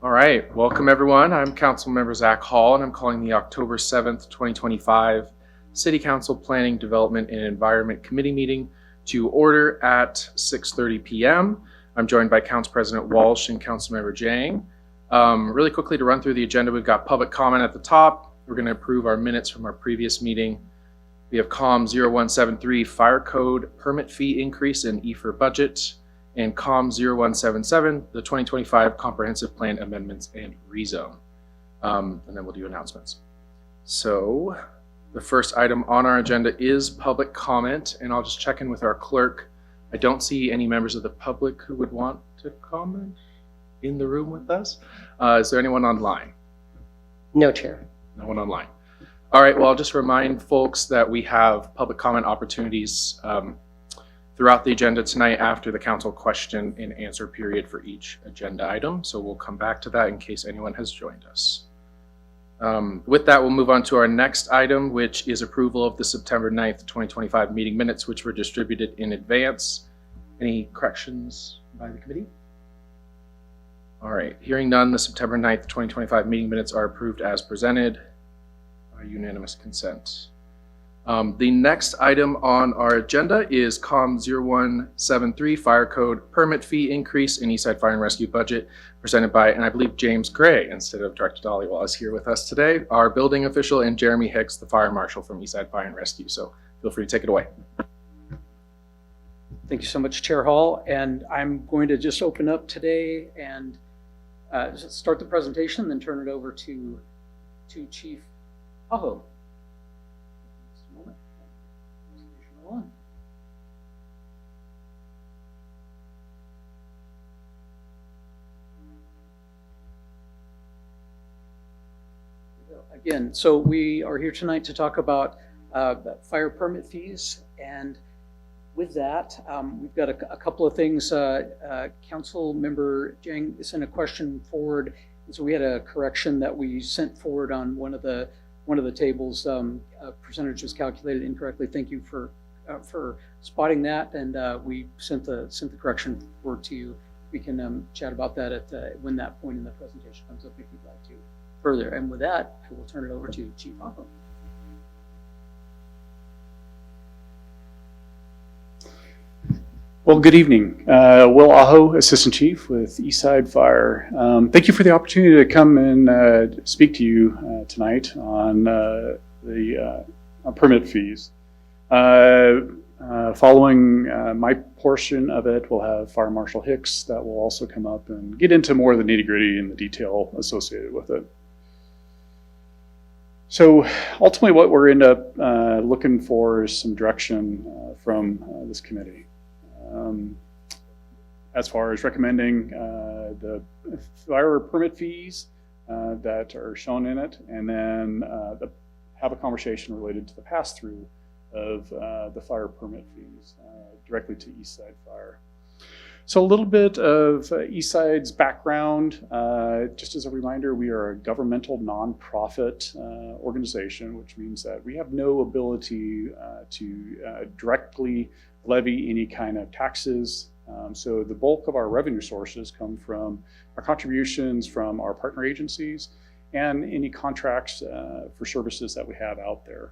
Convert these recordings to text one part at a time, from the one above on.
All right, welcome everyone. I'm Councilmember Zach Hall, and I'm calling the October 7th, 2025 City Council Planning, Development, and Environment Committee meeting to order at 6:30 p.m. I'm joined by Council President Walsh and Councilmember Jang. Really quickly to run through the agenda, we've got public comment at the top. We're going to approve our minutes from our previous meeting. We have COM 0173 Fire Code Permit Fee Increase in EF&R Budget, and COM 0177, the 2025 Comprehensive Plan Amendments and Rezone. And then we'll do announcements. So the first item on our agenda is public comment, and I'll just check in with our clerk. I don't see any members of the public who would want to comment in the room with us. Is there anyone online? No, Chair. No one online. All right, well, I'll just remind folks that we have public comment opportunities throughout the agenda tonight after the council question and answer period for each agenda item. So we'll come back to that in case anyone has joined us. With that, we'll move on to our next item, which is approval of the September 9th, 2025 meeting minutes, which were distributed in advance. Any corrections by the committee? All right, hearing none, the September 9th, 2025 meeting minutes are approved as presented by unanimous consent. The next item on our agenda is COM 0173 Fire Code Permit Fee Increase in Eastside Fire and Rescue Budget, presented by, and I believe James Gray, instead of Director Dhaliwal, is here with us today, our building official, and Jeremy Hicks, the fire marshal from Eastside Fire and Rescue. So feel free to take it away. Thank you so much, Chair Hall. And I'm going to just open up today and start the presentation, then turn it over to Chief Aho. Again, so we are here tonight to talk about fire permit fees, and with that, we've got a couple of things. Council Member Jang sent a question forward, and so we had a correction that we sent forward on one of the tables. Percentage was calculated incorrectly. Thank you for spotting that, and we sent the correction forward to you. We can chat about that at when that point in the presentation comes up if you'd like to further. And with that, I will turn it over to Chief Aho. Well, good evening. Will Aho, Assistant Chief with Eastside Fire. Thank you for the opportunity to come and speak to you tonight on the permit fees. Following my portion of it, we'll have Fire Marshal Hicks that will also come up and get into more of the nitty-gritty and the detail associated with it. So ultimately what we're end up looking for is some direction from this committee. As far as recommending the fire permit fees that are shown in it, and then have a conversation related to the pass-through of the fire permit fees directly to Eastside Fire. So a little bit of Eastside's background. Just as a reminder, we are a governmental nonprofit organization, which means that we have no ability to directly levy any kind of taxes. So the bulk of our revenue sources come from our contributions from our partner agencies and any contracts for services that we have out there.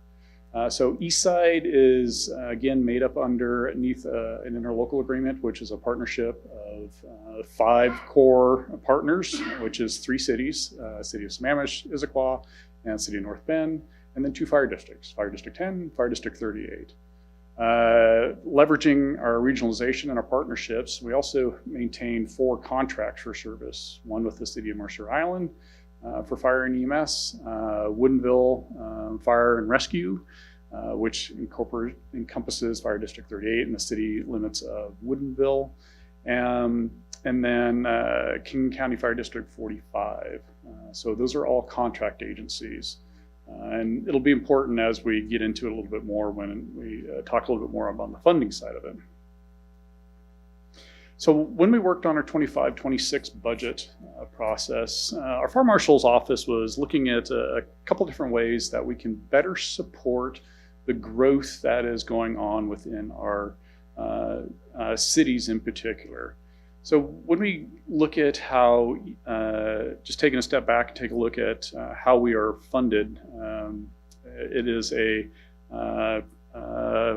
So Eastside is again made up underneath an interlocal agreement, which is a partnership of 5 core partners, which is 3 cities: City of Sammamish, Issaquah, and City of North Bend, and then 2 fire districts: Fire District 10, Fire District 38. Leveraging our regionalization and our partnerships, we also maintain 4 contracts for service: one with the City of Mercer Island for fire and EMS, Woodinville Fire and Rescue, which encompasses Fire District 38 and the city limits of Woodinville, and then King County Fire District 45. So those are all contract agencies. And it'll be important as we get into it a little bit more when we talk a little bit more about the funding side of it. So when we worked on our 25-26 budget process, our Fire Marshal's office was looking at a couple different ways that we can better support the growth that is going on within our cities in particular. So when we look at how, just taking a step back and take a look at how we are funded, it is a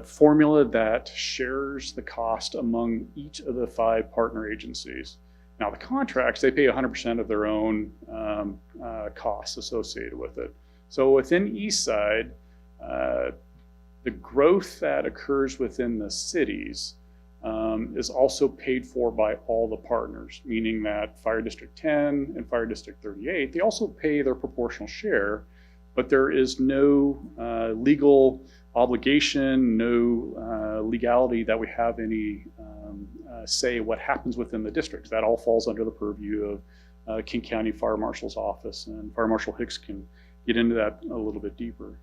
formula that shares the cost among each of the 5 partner agencies. Now the contracts, they pay 100% of their own costs associated with it. So within Eastside, the growth that occurs within the cities is also paid for by all the partners, meaning that Fire District 10 and Fire District 38, they also pay their proportional share, but there is no legal obligation, no legality that we have any say what happens within the districts. That all falls under the purview of King County Fire Marshal's office, and Fire Marshal Hicks can get into that a little bit deeper.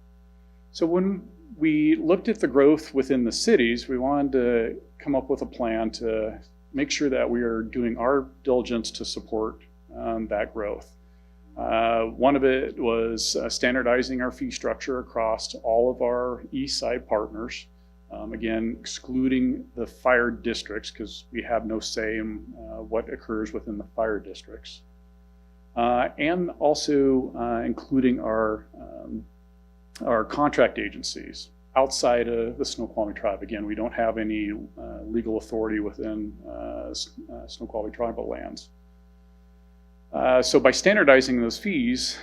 So when we looked at the growth within the cities, we wanted to come up with a plan to make sure that we are doing our diligence to support that growth. One of it was standardizing our fee structure across all of our East Side partners. Again, excluding the fire districts, because we have no say in what occurs within the fire districts. And also including our contract agencies outside of the Snoqualmie Tribe. Again, we don't have any legal authority within Snoqualmie tribal lands. So by standardizing those fees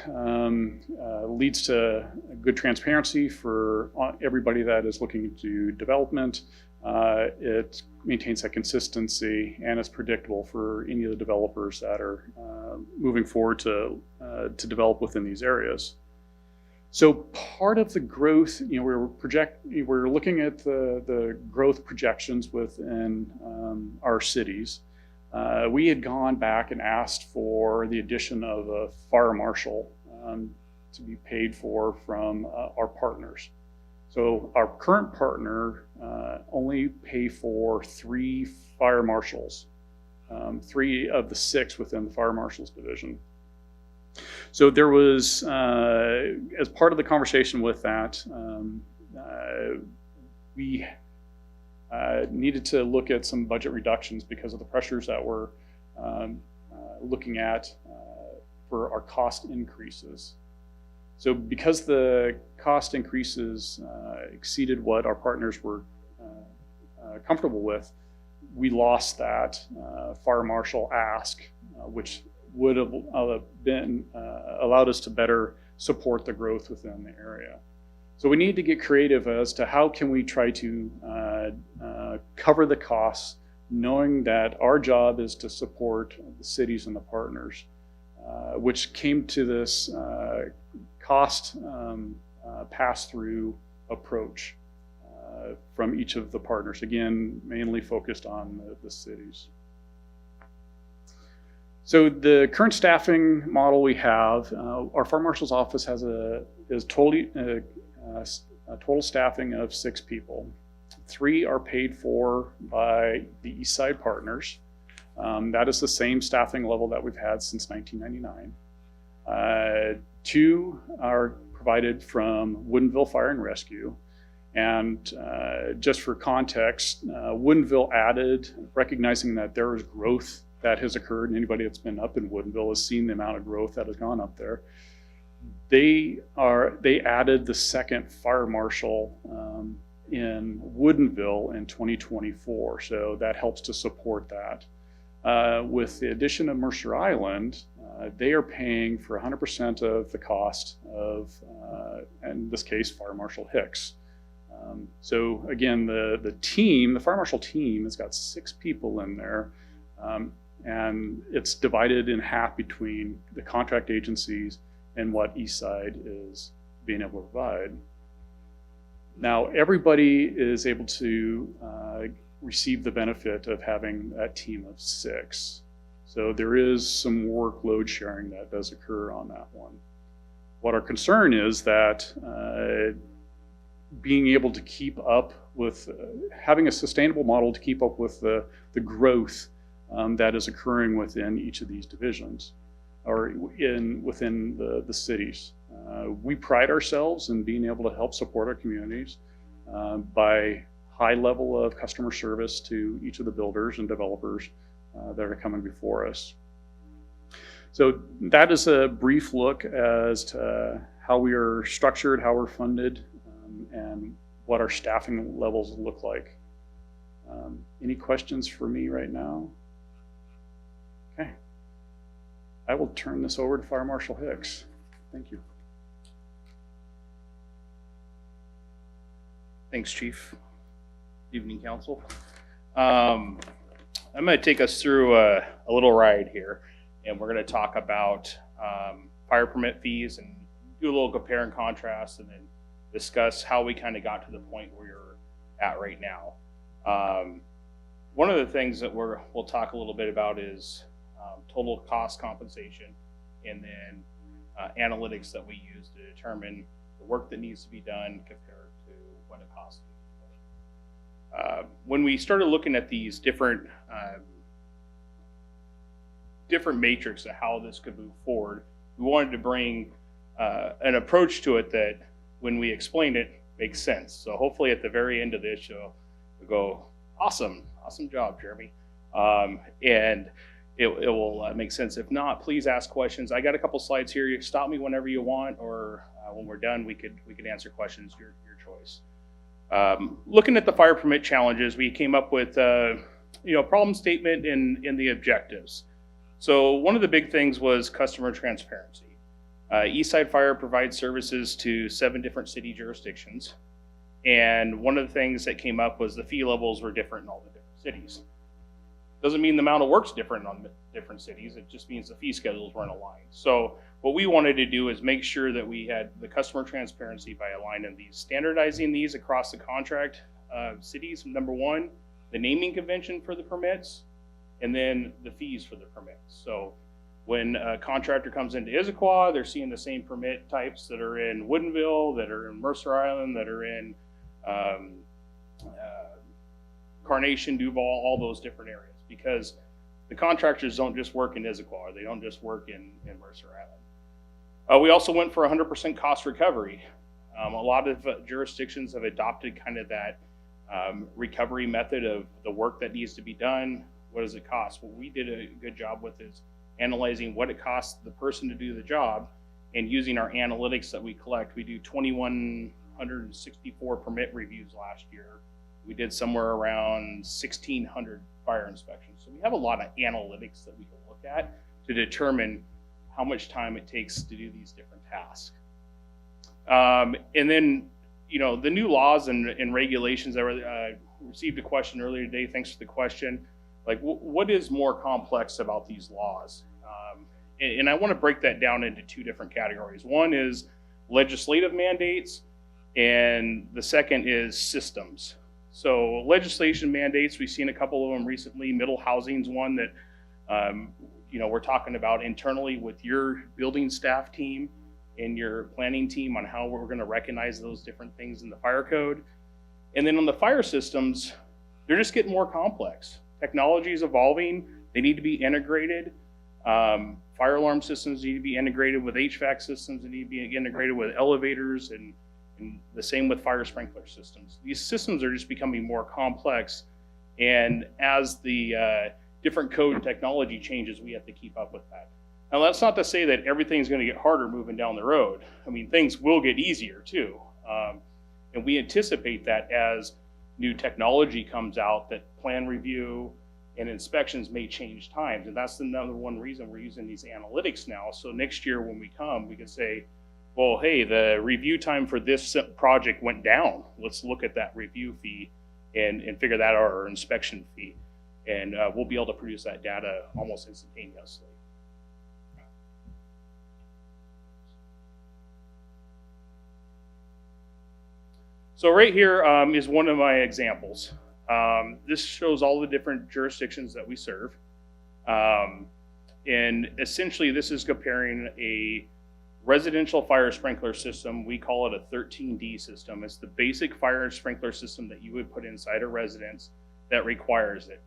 leads to good transparency for everybody that is looking to development. It maintains that consistency, and it's predictable for any of the developers that are moving forward to develop within these areas. So part of the growth, we're looking at the growth projections within our cities. We had gone back and asked for the addition of a fire marshal to be paid for from our partners. So our current partner only pay for 3 fire marshals, 3 of the 6 within the fire marshals division. So there was, as part of the conversation with that, we needed to look at some budget reductions because of the pressures that we're looking at for our cost increases. So because the cost increases exceeded what our partners were comfortable with, we lost that fire marshal ask, which would have been allowed us to better support the growth within the area. So we need to get creative as to how can we try to cover the costs, knowing that our job is to support the cities and the partners, which came to this cost pass-through approach from each of the partners, again, mainly focused on the cities. So the current staffing model we have, our fire marshal's office is totally a total staffing of 6 people. 3 are paid for by the East Side partners. That is the same staffing level that we've had since 1999. 2 are provided from Woodinville Fire and Rescue. And just for context, Woodinville added, recognizing that there is growth that has occurred, and anybody that's been up in Woodinville has seen the amount of growth that has gone up there. They added the 2nd fire marshal in Woodinville in 2024, so that helps to support that. With the addition of Mercer Island, they are paying for 100% of the cost of, in this case, Fire Marshal Hicks. So again, the fire marshal team has got 6 people in there, and it's divided in half between the contract agencies and what Eastside is being able to provide. Now, everybody is able to receive the benefit of having that team of 6. So there is some workload sharing that does occur on that one. What our concern is that being able to keep up with, having a sustainable model to keep up with the growth that is occurring within each of these divisions or within the cities. We pride ourselves in being able to help support our communities by high level of customer service to each of the builders and developers that are coming before us. So that is a brief look as to how we are structured, how we're funded, and what our staffing levels look like. Any questions for me right now? Okay. I will turn this over to Fire Marshal Hicks. Thank you. Thanks, Chief. Evening, Council. I'm going to take us through a little ride here, and we're going to talk about fire permit fees and do a little compare and contrast, and then discuss how we kind of got to the point where you're at right now. One of the things that we'll talk a little bit about is total cost compensation, and then analytics that we use to determine the work that needs to be done compared to what it costs. When we started looking at these different matrix of how this could move forward, we wanted to bring an approach to it that, when we explain it, makes sense. So hopefully at the very end of this, you'll go, awesome job, Jeremy. And it will make sense. If not, please ask questions. I got a couple slides here. You stop me whenever you want, or when we're done, we could answer questions, your choice. Looking at the fire permit challenges, we came up with problem statement in the objectives. So one of the big things was customer transparency. Eastside Fire provides services to 7 different city jurisdictions. And one of the things that came up was the fee levels were different in all the different cities. Doesn't mean the amount of work's different on different cities. It just means the fee schedules weren't aligned. So what we wanted to do is make sure that we had the customer transparency by aligning these, standardizing these across the contract cities. Number one, the naming convention for the permits, and then the fees for the permits. So when a contractor comes into Issaquah, they're seeing the same permit types that are in Woodinville, that are in Mercer Island, that are in Carnation, Duval, all those different areas, because the contractors don't just work in Issaquah, or they don't just work in Mercer Island. We also went for 100% cost recovery. A lot of jurisdictions have adopted kind of that recovery method of the work that needs to be done. What does it cost? What we did a good job with is analyzing what it costs the person to do the job, and using our analytics that we collect. We do 2,164 permit reviews last year. We did somewhere around 1,600 fire inspections. So we have a lot of analytics that we can look at to determine how much time it takes to do these different tasks. And then, the new laws and regulations. I received a question earlier today. Thanks for the question. Like, what is more complex about these laws? And I want to break that down into 2 different categories. One is legislative mandates, and the second is systems. So legislation mandates, we've seen a couple of them recently. Middle housing's one that we're talking about internally with your building staff team and your planning team on how we're going to recognize those different things in the fire code. And then on the fire systems, they're just getting more complex. Technology is evolving. They need to be integrated. Fire alarm systems need to be integrated with HVAC systems. They need to be integrated with elevators, and the same with fire sprinkler systems. These systems are just becoming more complex, and as the different code and technology changes, we have to keep up with that. Now, that's not to say that everything's going to get harder moving down the road. I mean, things will get easier too, and we anticipate that as new technology comes out, that plan review and inspections may change times. And that's the number one reason we're using these analytics now. So next year when we come, we can say, well, hey, the review time for this project went down. Let's look at that review fee and figure that out, or inspection fee. And we'll be able to produce that data almost instantaneously. So right here is one of my examples. This shows all the different jurisdictions that we serve. And essentially this is comparing a residential fire sprinkler system. We call it a 13D system. It's the basic fire sprinkler system that you would put inside a residence that requires it.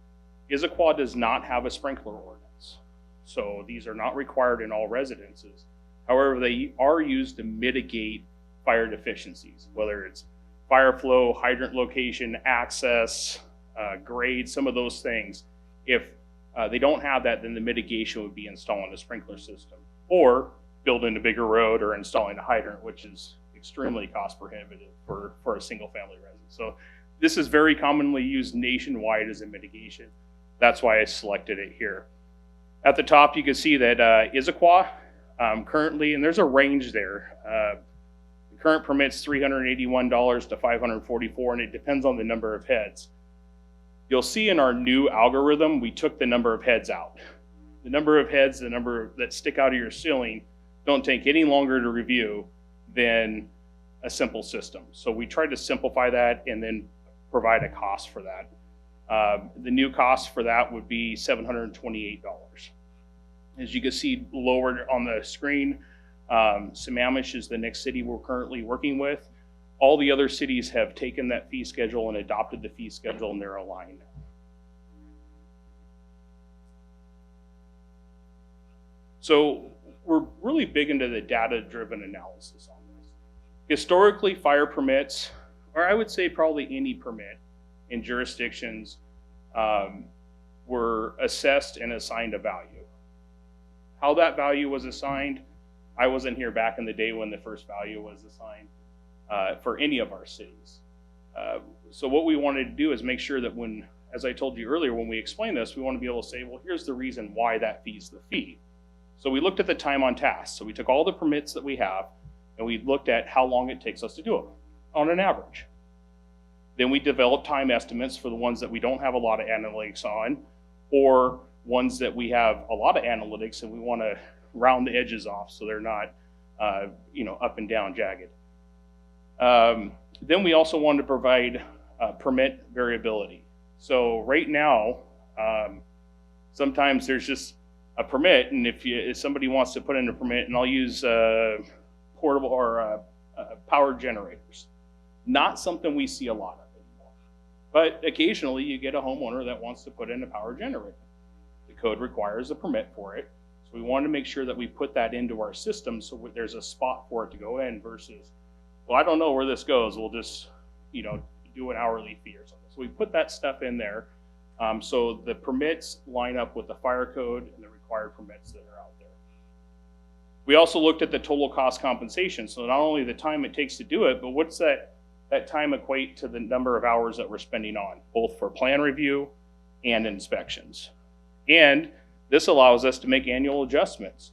Issaquah does not have a sprinkler ordinance. So these are not required in all residences. However, they are used to mitigate fire deficiencies, whether it's fire flow, hydrant location, access, grade, some of those things. If they don't have that, then the mitigation would be installing a sprinkler system or building a bigger road or installing a hydrant, which is extremely cost prohibitive for a single family residence. So this is very commonly used nationwide as a mitigation. That's why I selected it here. At the top, you can see that Issaquah currently, and there's a range there. The current permit's $381 to $544, and it depends on the number of heads. You'll see in our new algorithm, we took the number of heads out. The number of heads, the number that stick out of your ceiling, don't take any longer to review than a simple system. So we tried to simplify that and then provide a cost for that. The new cost for that would be $728. As you can see lower on the screen, Sammamish is the next city we're currently working with. All the other cities have taken that fee schedule and adopted the fee schedule, and they're aligned. So we're really big into the data-driven analysis on this. Historically, fire permits, or I would say probably any permit in jurisdictions, were assessed and assigned a value. How that value was assigned, I wasn't here back in the day when the first value was assigned for any of our cities. So what we wanted to do is make sure that when, as I told you earlier, when we explain this, we want to be able to say, well, here's the reason why that fee's the fee. So we looked at the time on task. So we took all the permits that we have and we looked at how long it takes us to do it on an average. Then we developed time estimates for the ones that we don't have a lot of analytics on, or ones that we have a lot of analytics and we want to round the edges off so they're not up and down jagged. Then we also wanted to provide permit variability. So right now, sometimes there's just a permit, and if somebody wants to put in a permit, and I'll use portable or power generators, not something we see a lot of anymore. But occasionally you get a homeowner that wants to put in a power generator. The code requires a permit for it. So we wanted to make sure that we put that into our system so there's a spot for it to go in versus, well, I don't know where this goes. We'll just, do an hourly fee or something. So we put that stuff in there. So the permits line up with the fire code and the required permits that are out there. We also looked at the total cost compensation. So not only the time it takes to do it, but what's that time equate to the number of hours that we're spending on, both for plan review and inspections. And this allows us to make annual adjustments.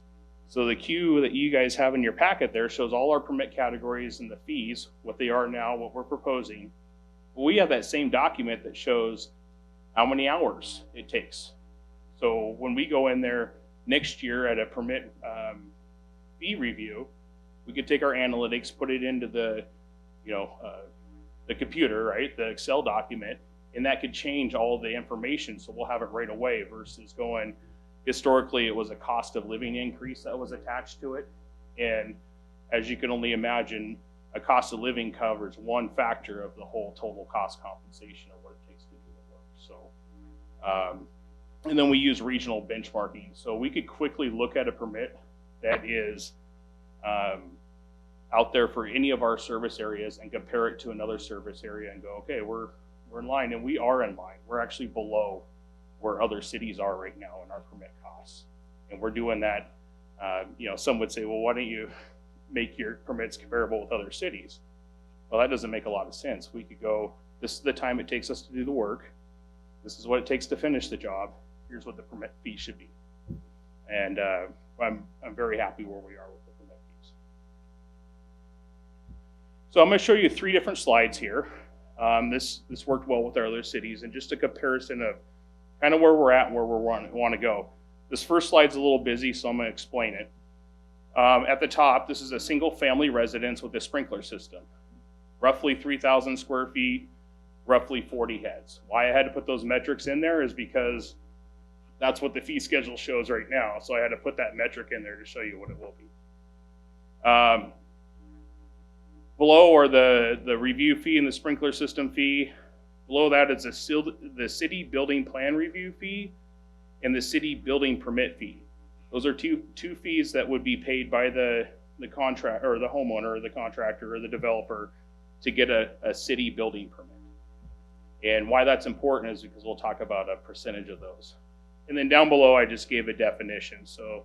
So the queue that you guys have in your packet there shows all our permit categories and the fees, what they are now, what we're proposing. But we have that same document that shows how many hours it takes. So when we go in there next year at a permit fee review, we could take our analytics, put it into the computer, right, the Excel document, and that could change all the information. So we'll have it right away versus going, historically it was a cost of living increase that was attached to it. And as you can only imagine, a cost of living covers one factor of the whole total cost compensation of what it takes to do the work. So, and then we use regional benchmarking. So we could quickly look at a permit that is out there for any of our service areas and compare it to another service area and go, okay, we're in line, and we are in line. We're actually below where other cities are right now in our permit costs. And we're doing that, some would say, well, why don't you make your permits comparable with other cities? Well, that doesn't make a lot of sense. We could go, this is the time it takes us to do the work. This is what it takes to finish the job. Here's what the permit fee should be. And I'm very happy where we are with the permit fees. So I'm going to show you 3 different slides here. This worked well with our other cities, and just a comparison of kind of where we're at and where we want to go. This first slide's a little busy, so I'm going to explain it. At the top, this is a single family residence with a sprinkler system. Roughly 3,000 square feet, roughly 40 heads. Why I had to put those metrics in there is because that's what the fee schedule shows right now. So I had to put that metric in there to show you what it will be. Below are the review fee and the sprinkler system fee. Below that is the city building plan review fee and the city building permit fee. Those are two fees that would be paid by the contract or the homeowner or the contractor or the developer to get a city building permit. And why that's important is because we'll talk about a percentage of those. And then down below, I just gave a definition. So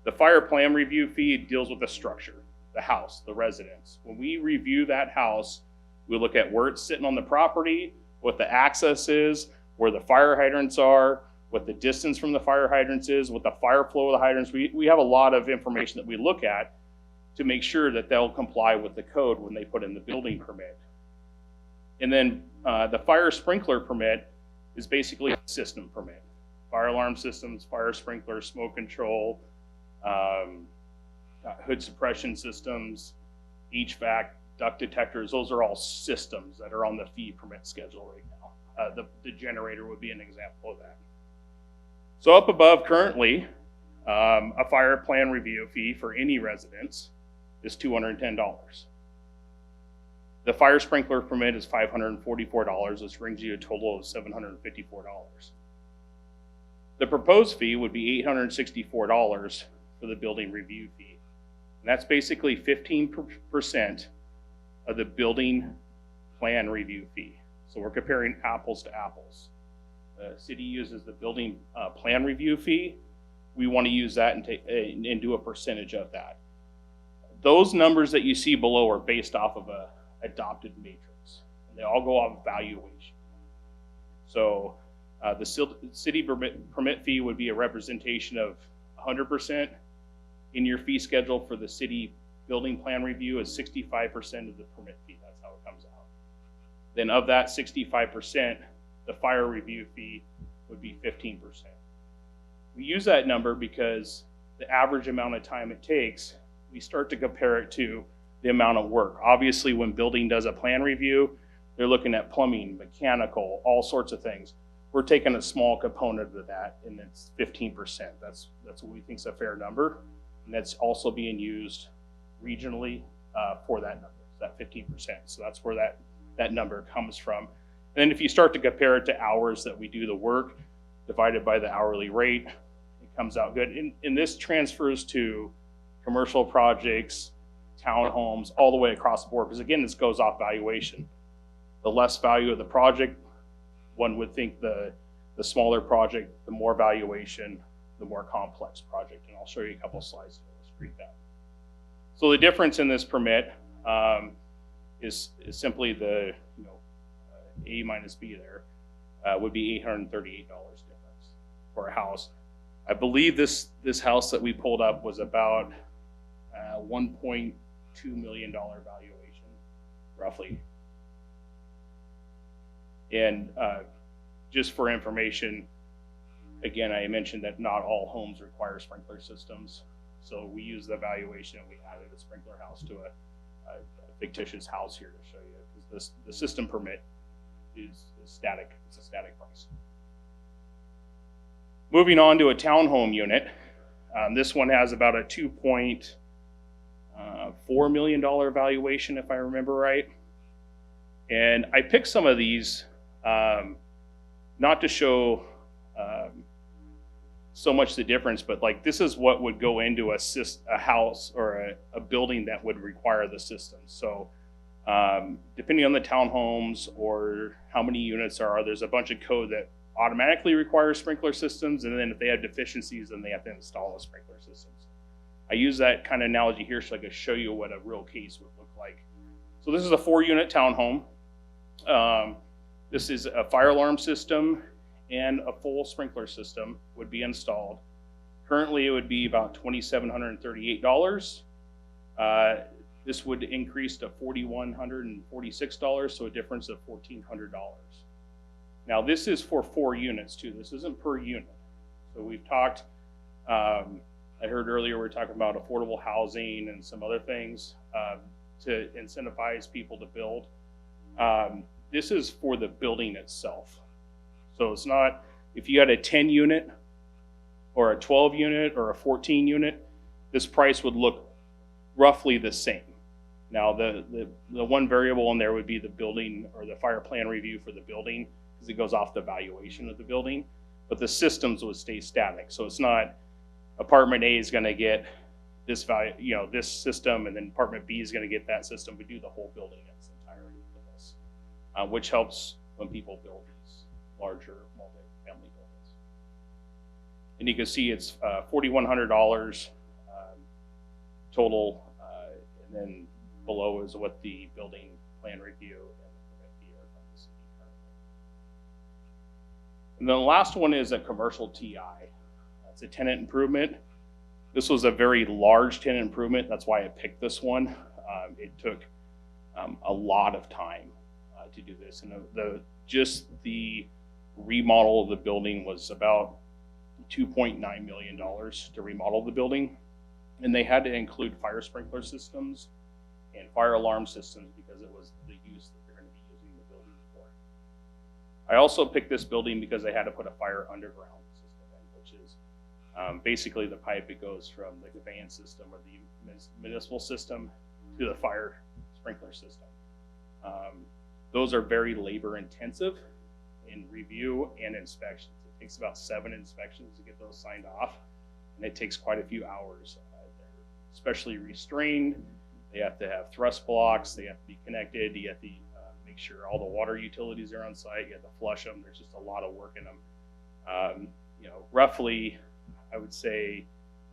the fire plan review fee deals with the structure, the house, the residence. When we review that house, we look at where it's sitting on the property, what the access is, where the fire hydrants are, what the distance from the fire hydrants is, what the fire flow of the hydrants. We have a lot of information that we look at to make sure that they'll comply with the code when they put in the building permit. And then the fire sprinkler permit is basically a system permit. Fire alarm systems, fire sprinklers, smoke control, hood suppression systems, HVAC, duct detectors. Those are all systems that are on the fee permit schedule right now. The generator would be an example of that. So up above currently, a fire plan review fee for any residence is $210. The fire sprinkler permit is $544, which brings you a total of $754. The proposed fee would be $864 for the building review fee. And that's basically 15% of the building plan review fee. So we're comparing apples to apples. The city uses the building plan review fee. We want to use that and do a percentage of that. Those numbers that you see below are based off of a adopted matrix. And they all go off valuation. So the city permit fee would be a representation of 100%. In your fee schedule for the city building plan review is 65% of the permit fee. That's how it comes out. Then of that 65%, the fire review fee would be 15%. We use that number because the average amount of time it takes, we start to compare it to the amount of work. Obviously, when building does a plan review, they're looking at plumbing, mechanical, all sorts of things. We're taking a small component of that, and it's 15%. That's what we think is a fair number. And that's also being used regionally for that number, that 15%. So that's where that number comes from. And then if you start to compare it to hours that we do the work divided by the hourly rate, it comes out good. And this transfers to commercial projects, townhomes, all the way across the board. Because again, this goes off valuation. The less value of the project, one would think the smaller project, the more valuation, the more complex project. And I'll show you a couple of slides to illustrate that. So the difference in this permit is simply the A minus B there would be $838 difference for a house. I believe this house that we pulled up was about $1.2 million valuation, roughly. And just for information, again, I mentioned that not all homes require sprinkler systems. So we use the valuation and we added a sprinkler house to a fictitious house here to show you, because the system permit is static. It's a static price. Moving on to a townhome unit. This one has about a $2.4 million valuation, if I remember right. And I picked some of these not to show so much the difference, but like this is what would go into a house or a building that would require the system. So depending on the townhomes or how many units there are, there's a bunch of code that automatically requires sprinkler systems, and then if they have deficiencies, then they have to install the sprinkler systems. I use that kind of analogy here so I can show you what a real case would look like. So this is a 4-unit townhome. This is a fire alarm system and a full sprinkler system would be installed. Currently, it would be about $2,738. This would increase to $4,146, so a difference of $1,400. Now, this is for 4 units too. This isn't per unit. So we've talked, I heard earlier we were talking about affordable housing and some other things to incentivize people to build. This is for the building itself. So it's not, if you had a 10 unit or a 12 unit or a 14 unit, this price would look roughly the same. Now the one variable in there would be the building or the fire plan review for the building, because it goes off the valuation of the building, but the systems would stay static. So it's not apartment A is gonna get this value, this system, and then apartment B is gonna get that system. We do the whole building in its entirety for this, which helps when people build these larger multi-family buildings. And you can see it's $4,100 total, and then below is what the building plan review and the permit fee are from the city currently. And then the last one is a commercial TI. It's a tenant improvement. This was a very large tenant improvement. That's why I picked this one. It took a lot of time to do this, and just the remodel of the building was about $2.9 million to remodel the building, and they had to include fire sprinkler systems and fire alarm systems because it was the use that they're going to be using the building for. I also picked this building because they had to put a fire underground system in, which is basically the pipe that goes from the conveyance system or the municipal system to the fire sprinkler system. Those are very labor intensive in review and inspections. It takes about 7 inspections to get those signed off, and it takes quite a few hours. They're especially restrained. They have to have thrust blocks. They have to be connected. You have to make sure all the water utilities are on site. You have to flush them. There's just a lot of work in them. You know, roughly, I would say,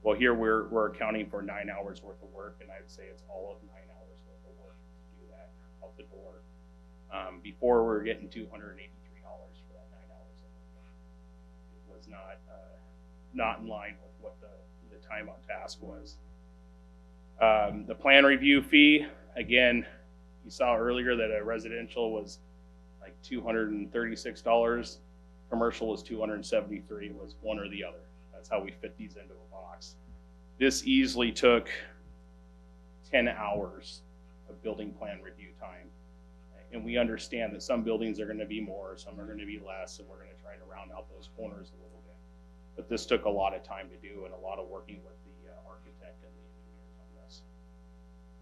well, here we're accounting for 9 hours worth of work, and I would say it's all of 9 hours worth of work to do that out the door. Before we were getting $283 for that 9 hours of work. It was not in line with what the time on task was. The plan review fee, again, you saw earlier that a residential was like $236. Commercial was $273. It was one or the other. That's how we fit these into a box. This easily took 10 hours of building plan review time. And we understand that some buildings are going to be more, some are going to be less, and we're going to try to round out those corners a little bit. But this took a lot of time to do and a lot of working with the architect and the engineers on this.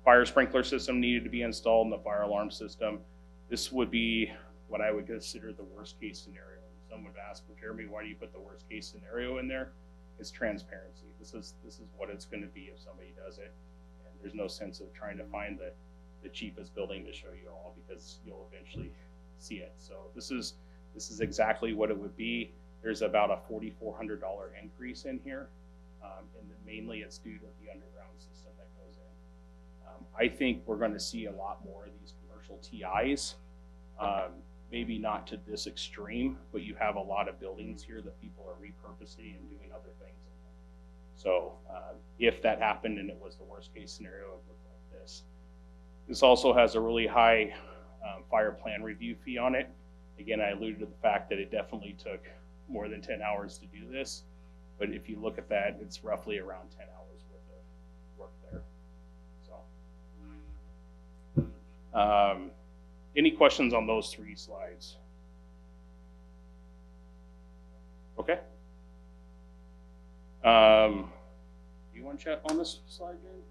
Fire sprinkler system needed to be installed in the fire alarm system. This would be what I would consider the worst case scenario. Someone would ask, well, Jeremy, why do you put the worst case scenario in there? It's transparency. This is what it's going to be if somebody does it. And there's no sense of trying to find the cheapest building to show you all, because you'll eventually see it. So this is exactly what it would be. There's about a $4,400 increase in here, and mainly it's due to the underground system that goes in. I think we're going to see a lot more of these commercial TIs. Maybe not to this extreme, but you have a lot of buildings here that people are repurposing and doing other things in them. So if that happened and it was the worst case scenario, it would look like this. This also has a really high fire plan review fee on it. Again, I alluded to the fact that it definitely took more than 10 hours to do this, but if you look at that, it's roughly around 10 hours worth of work there. So, any questions on those 3 slides? Okay. Do you want to chat on this slide, Jen?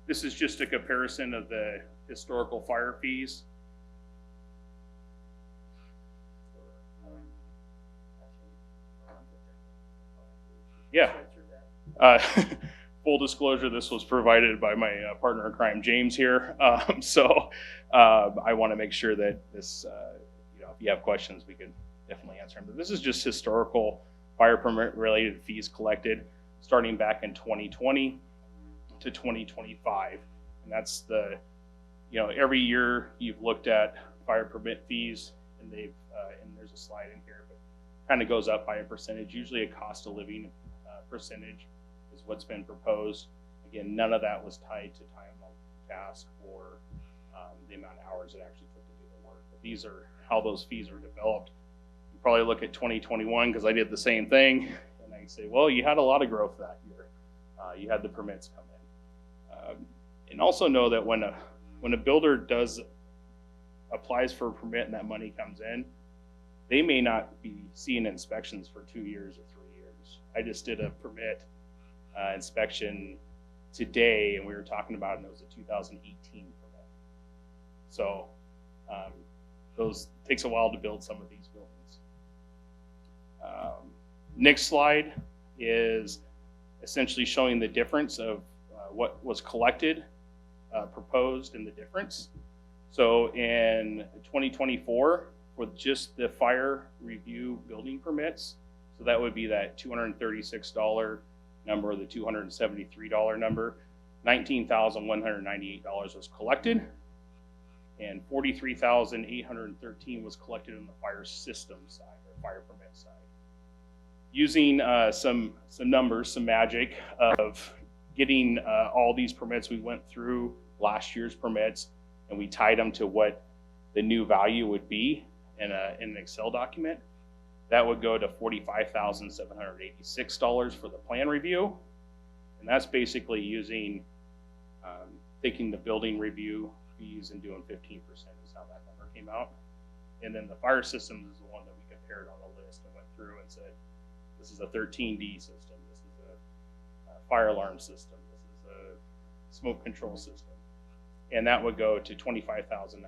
This is just a comparison of the historical fire fees. Yeah. Full disclosure, this was provided by my partner in crime, James here. So I want to make sure that this, you know, if you have questions, we could definitely answer them. But this is just historical fire permit related fees collected starting back in 2020 to 2025. And that's the, you know, every year you've looked at fire permit fees, and they've, and there's a slide in here, but kind of goes up by a percentage, usually a cost of living percentage is what's been proposed. Again, none of that was tied to time on task or the amount of hours it actually took to do the work. But these are how those fees are developed. You probably look at 2021 because I did the same thing, and I say, well, you had a lot of growth that year. You had the permits come in, and also know that when a builder applies for a permit and that money comes in, they may not be seeing inspections for 2 years or 3 years. I just did a permit inspection today, and we were talking about it, and it was a 2018 permit. So those takes a while to build some of these buildings. Next slide is essentially showing the difference of what was collected, proposed, and the difference. So in 2024, with just the fire review building permits, So that would be that $236 number, the $273 number. $19,198 was collected, and $43,813 was collected on the fire system side or fire permit side. Using some numbers, some magic of getting all these permits, we went through last year's permits and we tied them to what the new value would be in an Excel document. That would go to $45,786 for the plan review. And that's basically using, taking the building review fees and doing 15% is how that number came out. And then the fire system is the one that we compared on the list and went through and said, this is a 13D system, this is a fire alarm system, this is a smoke control system. And that would go to $25,983.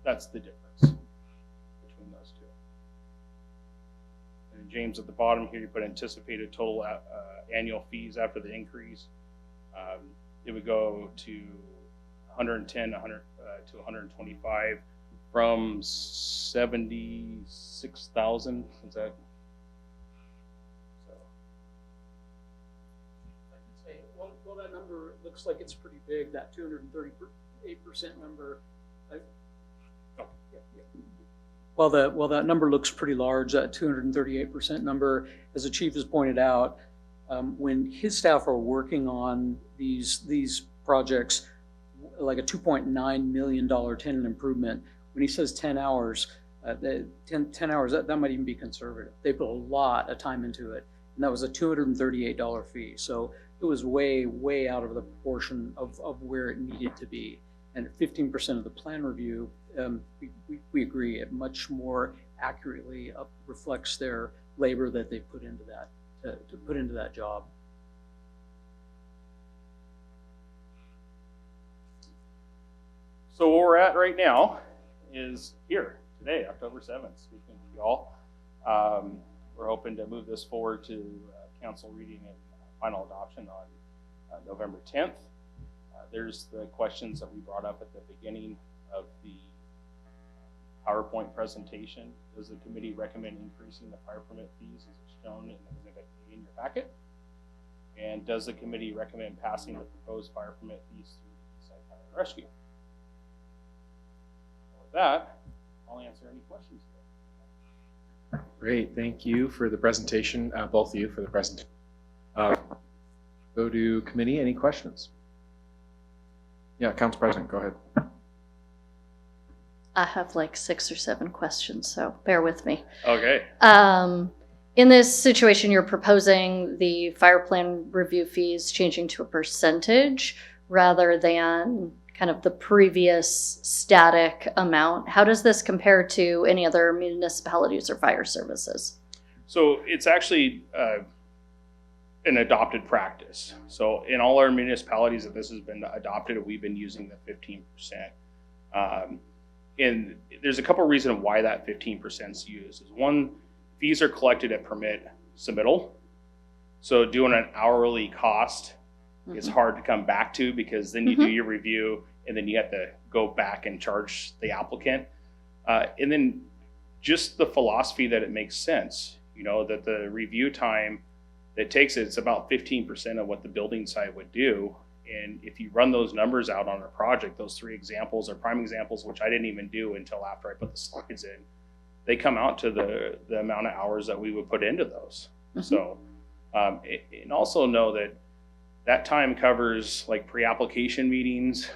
That's the difference between those two. And James, at the bottom here, you put anticipated total annual fees after the increase. It would go to 110 to 125 from 76,000. Is that? So. I could say, well, that number looks like it's pretty big, that 238% number. Well, that number looks pretty large, that 238% number, as the chief has pointed out. When his staff are working on these projects, like a $2.9 million tenant improvement, when he says 10 hours, 10 hours, that might even be conservative. They put a lot of time into it, and that was a $238 fee. So it was way, way out of the proportion of where it needed to be. And 15% of the plan review, we agree, it much more accurately reflects their labor that they put into that, to put into that job. So where we're at right now is here today, October 7th, speaking to y'all. We're hoping to move this forward to council reading and final adoption on November 10th. There's the questions that we brought up at the beginning of the PowerPoint presentation. Does the committee recommend increasing the fire permit fees as shown in Exhibit A in your packet? And does the committee recommend passing the proposed fire permit fees through the Eastside Fire and Rescue? With that, I'll answer any questions today. Great, thank you for the presentation, both of you for the presentation. Go to committee, any questions? Yeah, Council President, go ahead. I have like 6 or 7 questions, so bear with me. Okay. In this situation, you're proposing the fire plan review fees changing to a percentage rather than kind of the previous static amount. How does this compare to any other municipalities or fire services? So it's actually an adopted practice. So in all our municipalities that this has been adopted, we've been using the 15%. And there's a couple of reasons why that 15% is used. One, fees are collected at permit submittal. So doing an hourly cost is hard to come back to, because then you do your review and then you have to go back and charge the applicant. And then just the philosophy that it makes sense, you know, that the review time that takes it's about 15% of what the building site would do. And if you run those numbers out on a project, those 3 examples are prime examples, which I didn't even do until after I put the slides in. They come out to the amount of hours that we would put into those. So, and also know that time covers like pre-application meetings,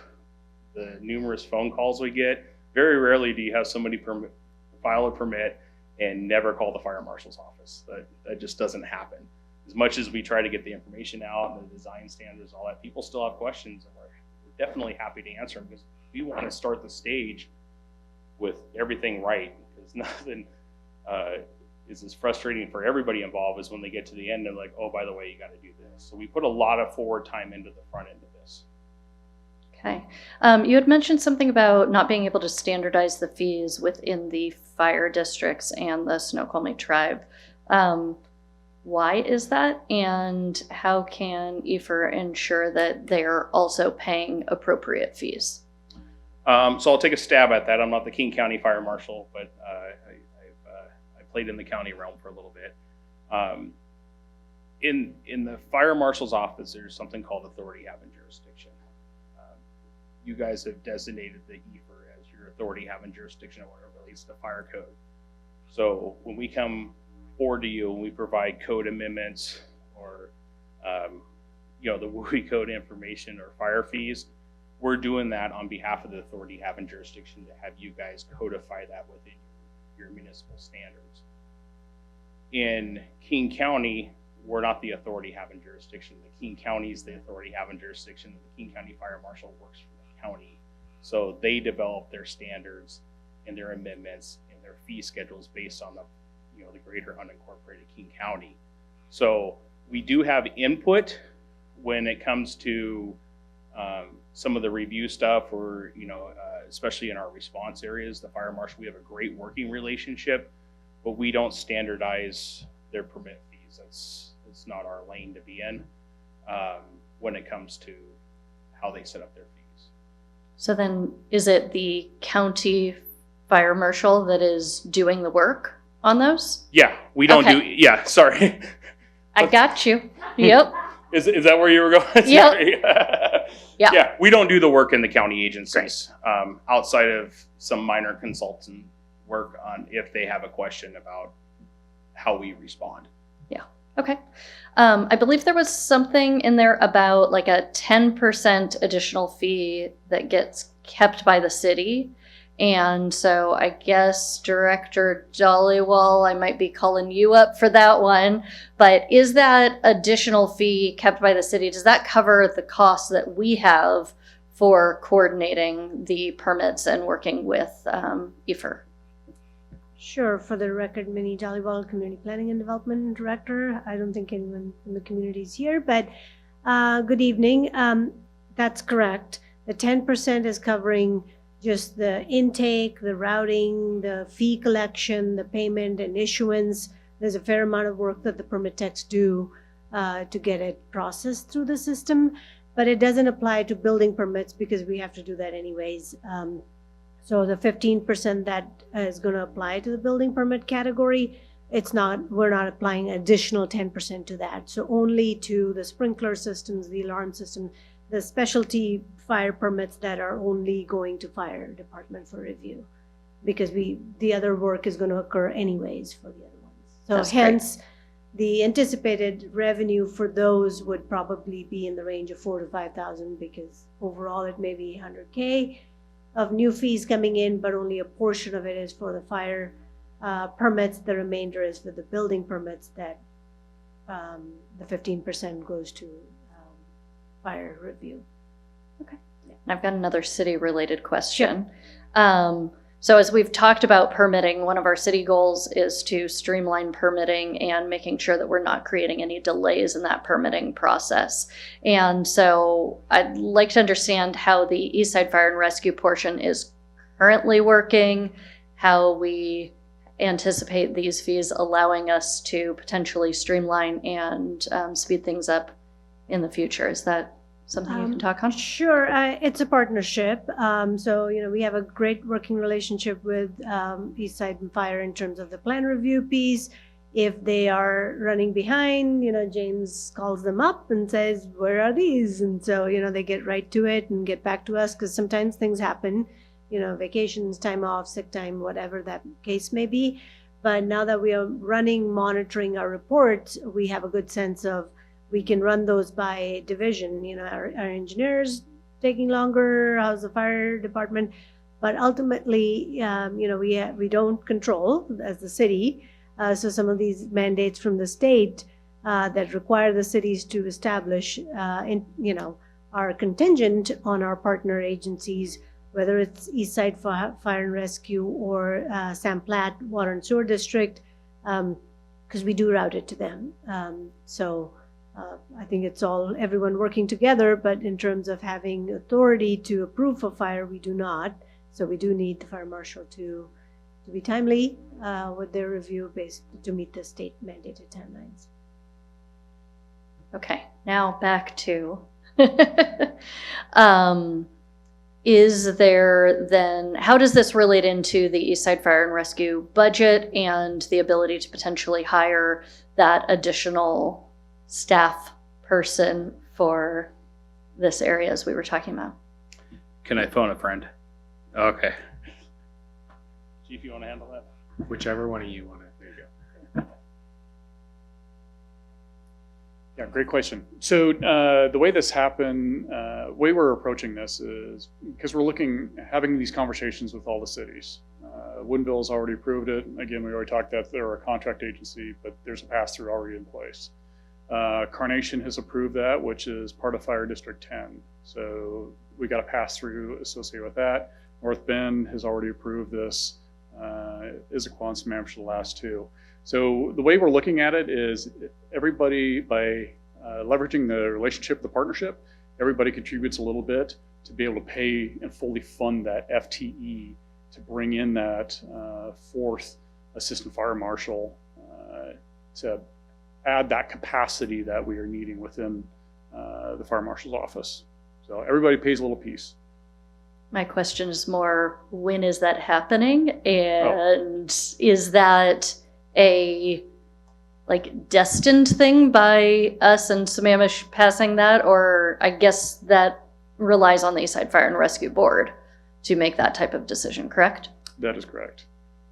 the numerous phone calls we get. Very rarely do you have somebody file a permit and never call the fire marshal's office. That just doesn't happen. As much as we try to get the information out and the design standards, all that, people still have questions, and we're definitely happy to answer them, because we want to start the stage with everything right, because nothing is as frustrating for everybody involved as when they get to the end and like, oh, by the way, you got to do this. So we put a lot of forward time into the front end of this. Okay. You had mentioned something about not being able to standardize the fees within the fire districts and the Snoqualmie tribe. Why is that, and how can EF&R ensure that they're also paying appropriate fees? So I'll take a stab at that. I'm not the King County Fire Marshal, but played in the county realm for a little bit. In the fire marshal's office, there's something called authority having jurisdiction. You guys have designated the EF&R as your authority having jurisdiction when it relates to fire code. So when we come forward to you and we provide code amendments or the WUI code information or fire fees, we're doing that on behalf of the authority having jurisdiction to have you guys codify that within your municipal standards. In King County, we're not the authority having jurisdiction. The King County is the authority having jurisdiction. The King County Fire Marshal works for the county. So they develop their standards and their amendments and their fee schedules based on the greater unincorporated King County. So we do have input when it comes to some of the review stuff, or especially in our response areas. The fire marshal, we have a great working relationship, but we don't standardize their permit fees. It's not our lane to be in when it comes to how they set up their fees. So then, is it the county fire marshal that is doing the work on those? Yeah, we don't Okay. do. Yeah, sorry. I got you. Yep. Is that where you were going? Yep. Sorry. Yeah. Yeah, we don't do the work in the county agencies outside of some minor consultant work on if they have a question about how we respond. Okay. I believe there was something in there about like a 10% additional fee that gets kept by the city. And so I guess Director Dollywall, I might be calling you up for that one. But is that additional fee kept by the city? Does that cover the costs that we have for coordinating the permits and working with EF&R? Sure. For the record, Minnie Dollywall, Community Planning and Development Director. I don't think anyone in the community is here, but good evening. That's correct. The 10% is covering just the intake, the routing, the fee collection, the payment and issuance. There's a fair amount of work that the permit techs do to get it processed through the system, but it doesn't apply to building permits because we have to do that anyways. So the 15% that is going to apply to the building permit category, we're not applying additional 10% to that. So only to the sprinkler systems, the alarm system, the specialty fire permits that are only going to fire department for review, because the other work is going to occur anyways for the other ones. So That's hence the anticipated revenue for those would probably be in the range of $4,000 to $5,000, because overall it may be $100K of new fees coming in, but only a portion of it is for the fire permits. The remainder is for the building permits that the 15% goes to fire review. I've got another city-related question. So as we've talked about permitting, one of our city goals is to streamline permitting and making sure that we're not creating any delays in that permitting process. And so I'd like to understand how the East Side Fire and Rescue portion is currently working, how we anticipate these fees allowing us to potentially streamline and speed things up in the future. Is that something you can talk on? Sure. It's a partnership. So, we have a great working relationship with East Side Fire in terms of the plan review piece. If they are running behind, James calls them up and says, where are these? And so, they get right to it and get back to us, because sometimes things happen, vacations, time off, sick time, whatever that case may be. But now that we are monitoring our reports, we have a good sense of, we can run those by division. Our engineers taking longer, how's the fire department? But ultimately, we don't control as the city. So some of these mandates from the state that require the cities to establish, are contingent on our partner agencies, whether it's East Side Fire and Rescue or Sam Platte Water and Sewer District, because we do route it to them. I think it's everyone working together, but in terms of having authority to approve for fire, we do not. So we do need the fire marshal to be timely with their review based to meet the state mandated timelines. Okay, now back to is there then, how does this relate into the East Side Fire and Rescue budget and the ability to potentially hire that additional staff person for this area as we were talking about? Can I phone a friend? Okay. Chief, you want to handle that? Whichever one of you want to. There you go. Yeah, great question. So the way this happened, way we're approaching this is because we're having these conversations with all the cities. Woodinville's already approved it. Again, we already talked that they're a contract agency, but there's a pass-through already in place. Carnation has approved that, which is part of Fire District 10. So we got a pass-through associated with that. North Bend has already approved this. Issaquah and Sammamish are the last two. So the way we're looking at it is everybody, by leveraging the relationship, the partnership, everybody contributes a little bit to be able to pay and fully fund that FTE to bring in that fourth assistant fire marshal to add that capacity that we are needing within the fire marshal's office. So everybody pays a little piece. My question is more, when is that happening? And is that a destined thing by us and Sammamish passing that? Or I guess that relies on the East Side Fire and Rescue Board to make that type of decision, correct? That is correct.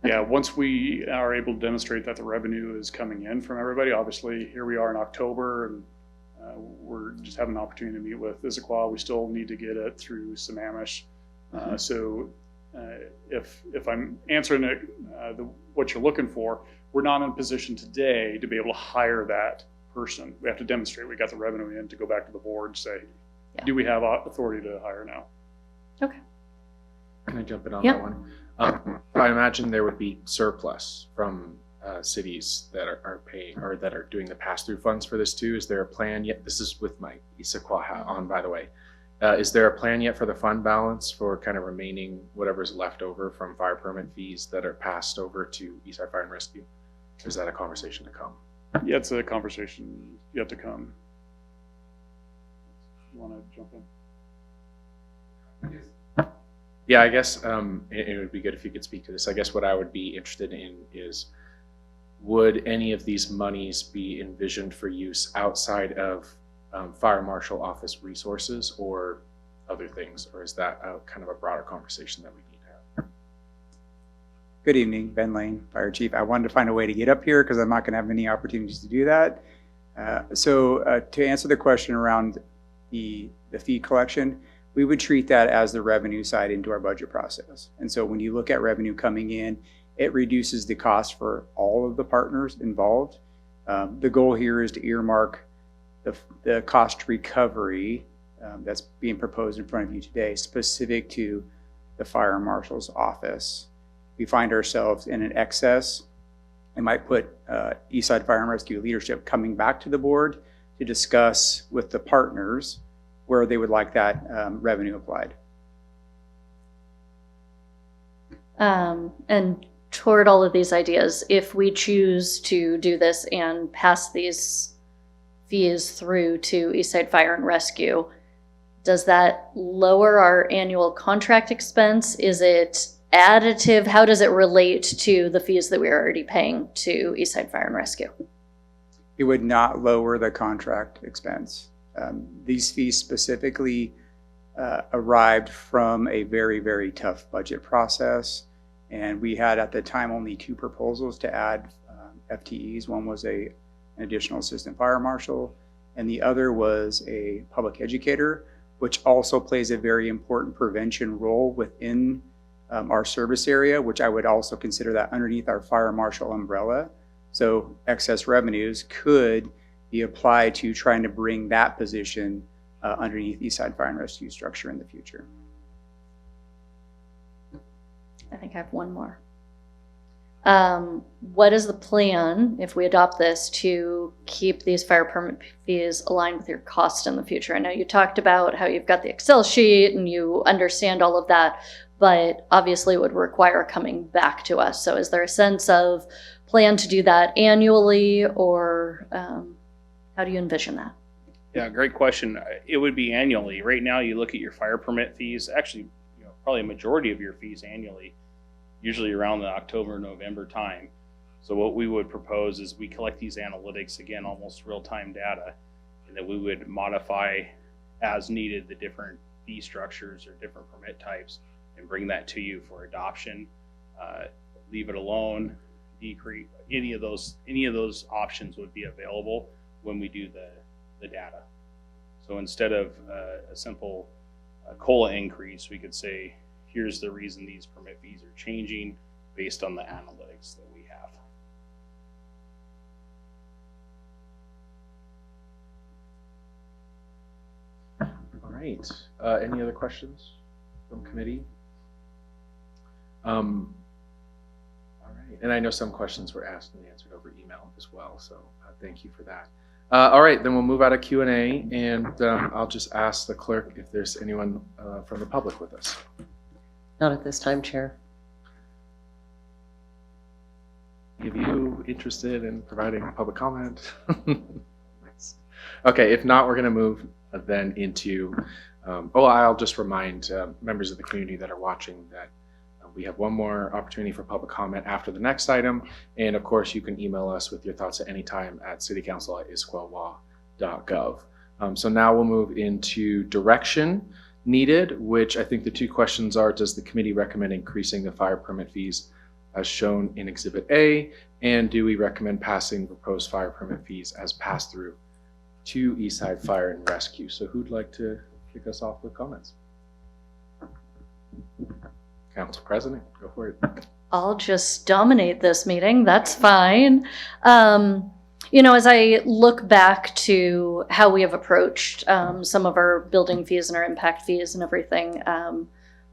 Yeah, once we are able to demonstrate that the revenue is coming in from everybody, obviously here we are in October and we're just having an opportunity to meet with Issaquah. We still need to get it through Sammamish. So if I'm answering it, what you're looking for, we're not in a position today to be able to hire that person. We have to demonstrate we got the revenue in to go back to the board and say, do we have authority to hire now? Okay. Can I jump in on Yep. that one? I imagine there would be surplus from cities that are paying or that are doing the pass-through funds for this too. Is there a plan yet? This is with my Issaquah hat on, by the way. Is there a plan yet for the fund balance for kind of remaining whatever's left over from fire permit fees that are passed over to East Side Fire and Rescue? Or is that a conversation to come? Yeah, it's a conversation yet to come. You want to jump in? Yeah, I guess it would be good if you could speak to this. I guess what I would be interested in is, would any of these monies be envisioned for use outside of fire marshal office resources or other things? Or is that kind of a broader conversation that we need to have? Good evening, Ben Lane, Fire Chief. I wanted to find a way to get up here because I'm not going to have many opportunities to do that. So to answer the question around the fee collection, we would treat that as the revenue side into our budget process. And so when you look at revenue coming in, it reduces the cost for all of the partners involved. The goal here is to earmark the cost recovery that's being proposed in front of you today, specific to the fire marshal's office. We find ourselves in an excess. It might put Eastside Fire and Rescue leadership coming back to the board to discuss with the partners where they would like that revenue applied. And toward all of these ideas, if we choose to do this and pass these fees through to Eastside Fire and Rescue, does that lower our annual contract expense? Is it additive? How does it relate to the fees that we're already paying to Eastside Fire and Rescue? It would not lower the contract expense. These fees specifically arrived from a very, very tough budget process. And we had at the time only two proposals to add FTEs. One was an additional assistant fire marshal, and the other was a public educator, which also plays a very important prevention role within our service area, which I would also consider that underneath our fire marshal umbrella. So excess revenues could be applied to trying to bring that position underneath Eastside Fire and Rescue structure in the future. I think I have one more. What is the plan, if we adopt this, to keep these fire permit fees aligned with your cost in the future? I know you talked about how you've got the Excel sheet and you understand all of that, but obviously it would require coming back to us. So is there a sense of plan to do that annually, or how do you envision that? Yeah, great question. It would be annually. Right now, you look at your fire permit fees. Actually, probably a majority of your fees annually, usually around the October, November time. So what we would propose is we collect these analytics, again, almost real-time data, and that we would modify as needed the different fee structures or different permit types and bring that to you for adoption. Leave it alone, decrease, any of those options would be available when we do the data. So instead of a simple COLA increase, we could say, here's the reason these permit fees are changing based on the analytics that we have. All right. Any other questions from committee? All right. And I know some questions were asked and answered over email as well, so thank you for that. All right, then we'll move out of Q&A, and I'll just ask the clerk if there's anyone from the public with us. Not at this time, Chair. Any of you interested in providing public comment? Nice. Okay, if not, we're going to move then into, I'll just remind members of the community that are watching that we have one more opportunity for public comment after the next item. And of course, you can email us with your thoughts at any time at citycouncil@issaquah.gov. So now we'll move into direction needed, which I think the two questions are, does the committee recommend increasing the fire permit fees as shown in Exhibit A? And do we recommend passing proposed fire permit fees as passed through to Eastside Fire and Rescue? So who'd like to kick us off with comments? Council President, go for it. I'll just dominate this meeting. That's fine. As I look back to how we have approached some of our building fees and our impact fees and everything,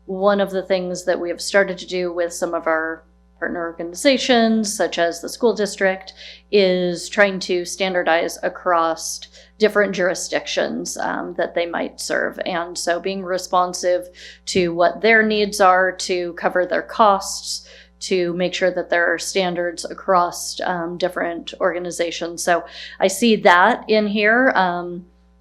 one of the things that we have started to do with some of our partner organizations, such as the school district, is trying to standardize across different jurisdictions that they might serve. And so being responsive to what their needs are to cover their costs, to make sure that there are standards across different organizations. So I see that in here.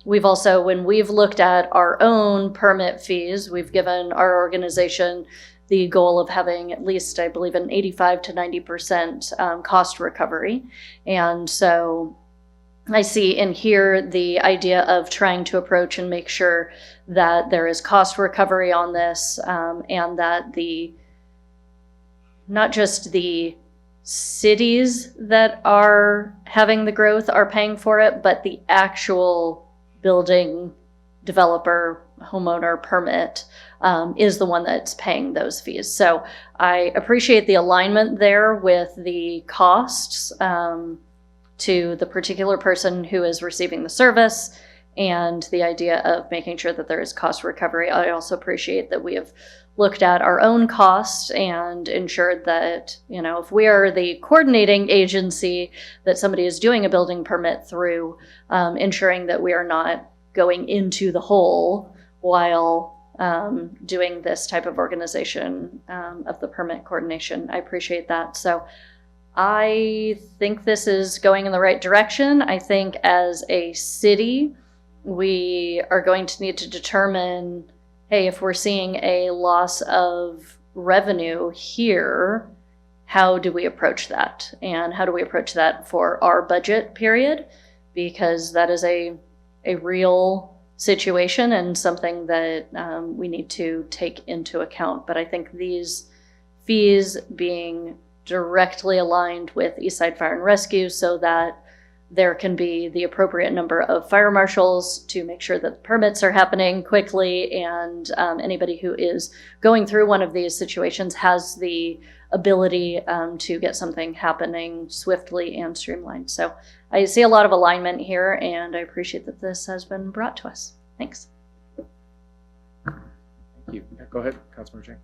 We've also, when we've looked at our own permit fees, we've given our organization the goal of having at least, I believe, an 85 to 90% cost recovery. And so I see in here the idea of trying to approach and make sure that there is cost recovery on this, and that not just the cities that are having the growth are paying for it, but the actual building developer, homeowner permit is the one that's paying those fees. So I appreciate the alignment there with the costs to the particular person who is receiving the service, and the idea of making sure that there is cost recovery. I also appreciate that we have looked at our own costs and ensured that, if we are the coordinating agency that somebody is doing a building permit through, ensuring that we are not going into the hole while doing this type of organization of the permit coordination. I appreciate that. So I think this is going in the right direction. I think as a city, we are going to need to determine, hey, if we're seeing a loss of revenue here, how do we approach that? And how do we approach that for our budget period? Because that is a real situation and something that we need to take into account. But I think these fees being directly aligned with Eastside Fire and Rescue so that there can be the appropriate number of fire marshals to make sure that the permits are happening quickly, and anybody who is going through one of these situations has the ability to get something happening swiftly and streamlined. So I see a lot of alignment here, and I appreciate that this has been brought to us. Thanks. Thank you. Yeah, go ahead, Councilmember Chang.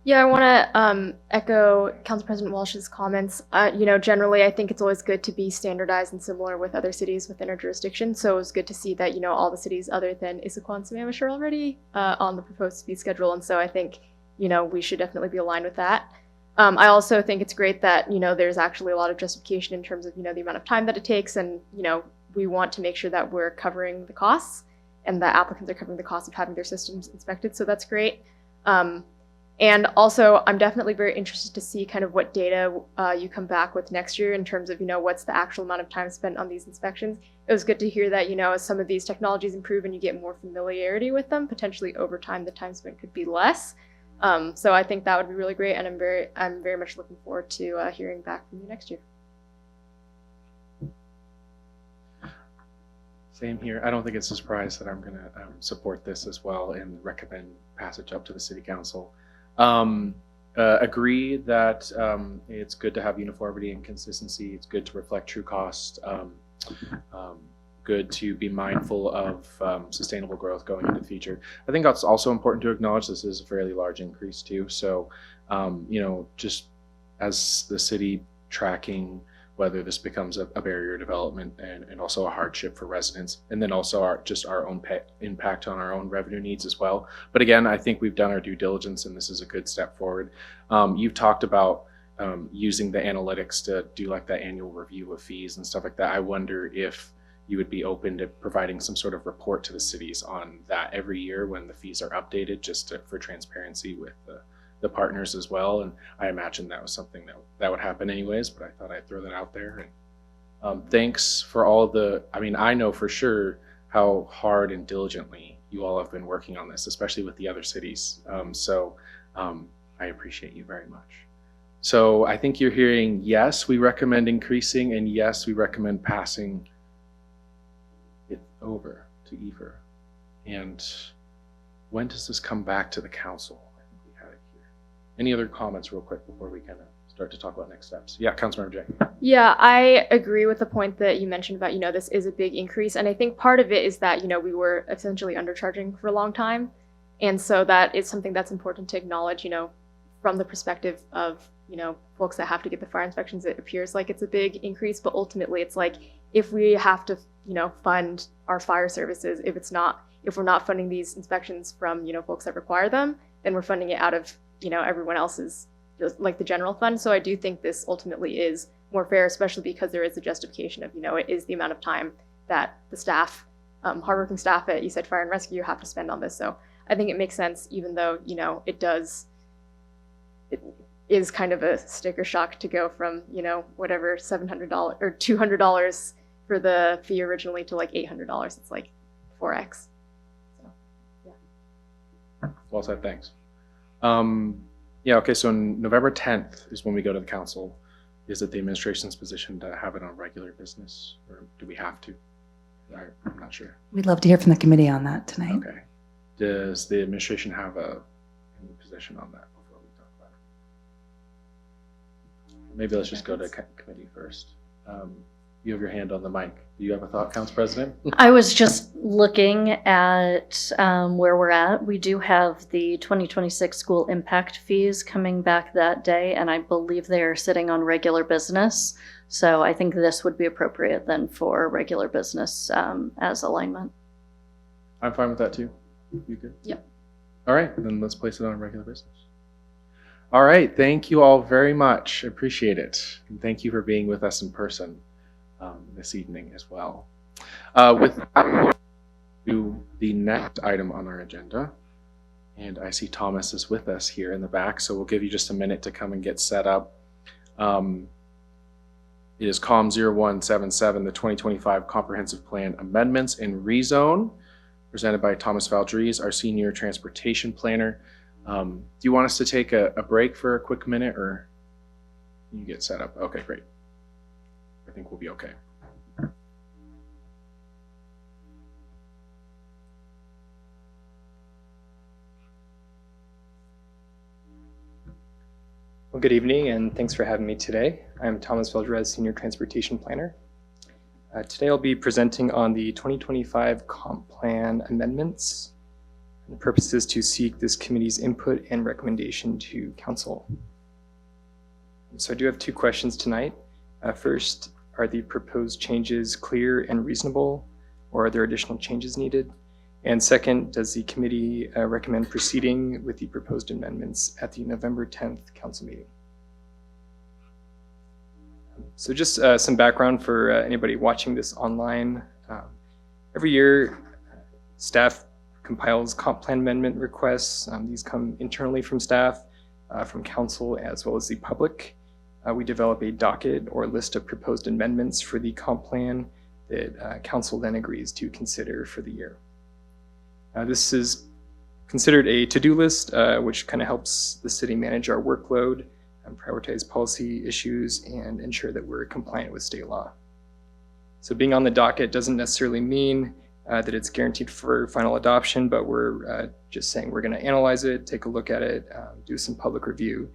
Yeah, I want to echo Council President Walsh's comments. Generally, I think it's always good to be standardized and similar with other cities within our jurisdiction. So it was good to see that, all the cities other than Issaquah and Sammamish are already on the proposed fee schedule. And so I think, we should definitely be aligned with that. I also think it's great that, there's actually a lot of justification in terms of, the amount of time that it takes. And, we want to make sure that we're covering the costs and that applicants are covering the cost of having their systems inspected. So that's great. And also, I'm definitely very interested to see kind of what data you come back with next year in terms of, what's the actual amount of time spent on these inspections. It was good to hear that, as some of these technologies improve and you get more familiarity with them, potentially over time, the time spent could be less. So I think that would be really great, and I'm very much looking forward to hearing back from you next year. Same here. I don't think it's a surprise that I'm going to support this as well and recommend passage up to the City Council. Agree that it's good to have uniformity and consistency. It's good to reflect true cost. Good to be mindful of sustainable growth going into the future. I think that's also important to acknowledge this is a fairly large increase too. So, just as the city tracking whether this becomes a barrier to development and also a hardship for residents, and then also our own impact on our own revenue needs as well. But again, I think we've done our due diligence and this is a good step forward. You've talked about using the analytics to do like that annual review of fees and stuff like that. I wonder if you would be open to providing some sort of report to the cities on that every year when the fees are updated, just for transparency with the partners as well. And I imagine that was something that would happen anyways, but I thought I'd throw that out there. And thanks for all I know for sure how hard and diligently you all have been working on this, especially with the other cities. So I appreciate you very much. So I think you're hearing, yes, we recommend increasing, and yes, we recommend passing it over to EF&R. And when does this come back to the council? I think we had it here. Any other comments real quick before we kind of start to talk about next steps? Yeah, Councilmember Jay. Yeah, I agree with the point that you mentioned about, this is a big increase. And I think part of it is that, we were essentially undercharging for a long time. And so that is something that's important to acknowledge, from the perspective of, folks that have to get the fire inspections. It appears like it's a big increase, but ultimately it's like, if we have to, fund our fire services, if we're not funding these inspections from, folks that require them, then we're funding it out of, everyone else's, like the general fund. So I do think this ultimately is more fair, especially because there is a justification of, it is the amount of time that the staff, hardworking staff at Eastside Fire and Rescue have to spend on this. So I think it makes sense, even though, it is kind of a sticker shock to go from, whatever $700 or $200 for the fee originally to like $800. It's like 4x. So, yeah. Well said, thanks. Yeah, okay, so November 10th is when we go to the council. Is it the administration's position to have it on regular business, or do we have to? I'm not sure. We'd love to hear from the committee on that tonight. Okay. Does the administration have any position on that before we talk about it? Maybe let's just go to committee first. You have your hand on the mic. Do you have a thought, Council President? I was just looking at where we're at. We do have the 2026 school impact fees coming back that day, and I believe they are sitting on regular business. So I think this would be appropriate then for regular business as alignment. I'm fine with that too. You good? Yep. All right, then let's place it on regular business. All right, thank you all very much. Appreciate it. And thank you for being with us in person this evening as well. With that, we'll do the next item on our agenda. And I see Thomas is with us here in the back, so we'll give you just a minute to come and get set up. It is COM 0177, the 2025 Comprehensive Plan Amendments and Rezone, presented by Thomas Valdries, our Senior Transportation Planner. Do you want us to take a break for a quick minute, or can you get set up? Okay, great. I think we'll be okay. Well, good evening, and thanks for having me today. I'm Thomas Valdres, Senior Transportation Planner. Today I'll be presenting on the 2025 Comp Plan amendments. The purpose is to seek this committee's input and recommendation to Council. So I do have two questions tonight. First, are the proposed changes clear and reasonable, or are there additional changes needed? And second, does the committee recommend proceeding with the proposed amendments at the November 10th council meeting? So just some background for anybody watching this online. Every year, staff compiles comp plan amendment requests. These come internally from staff. from council as well as the public. We develop a docket or list of proposed amendments for the comp plan that council then agrees to consider for the year. This is considered a to-do list, which kind of helps the city manage our workload and prioritize policy issues and ensure that we're compliant with state law. So being on the docket doesn't necessarily mean that it's guaranteed for final adoption, but we're just saying we're going to analyze it, take a look at it, do some public review,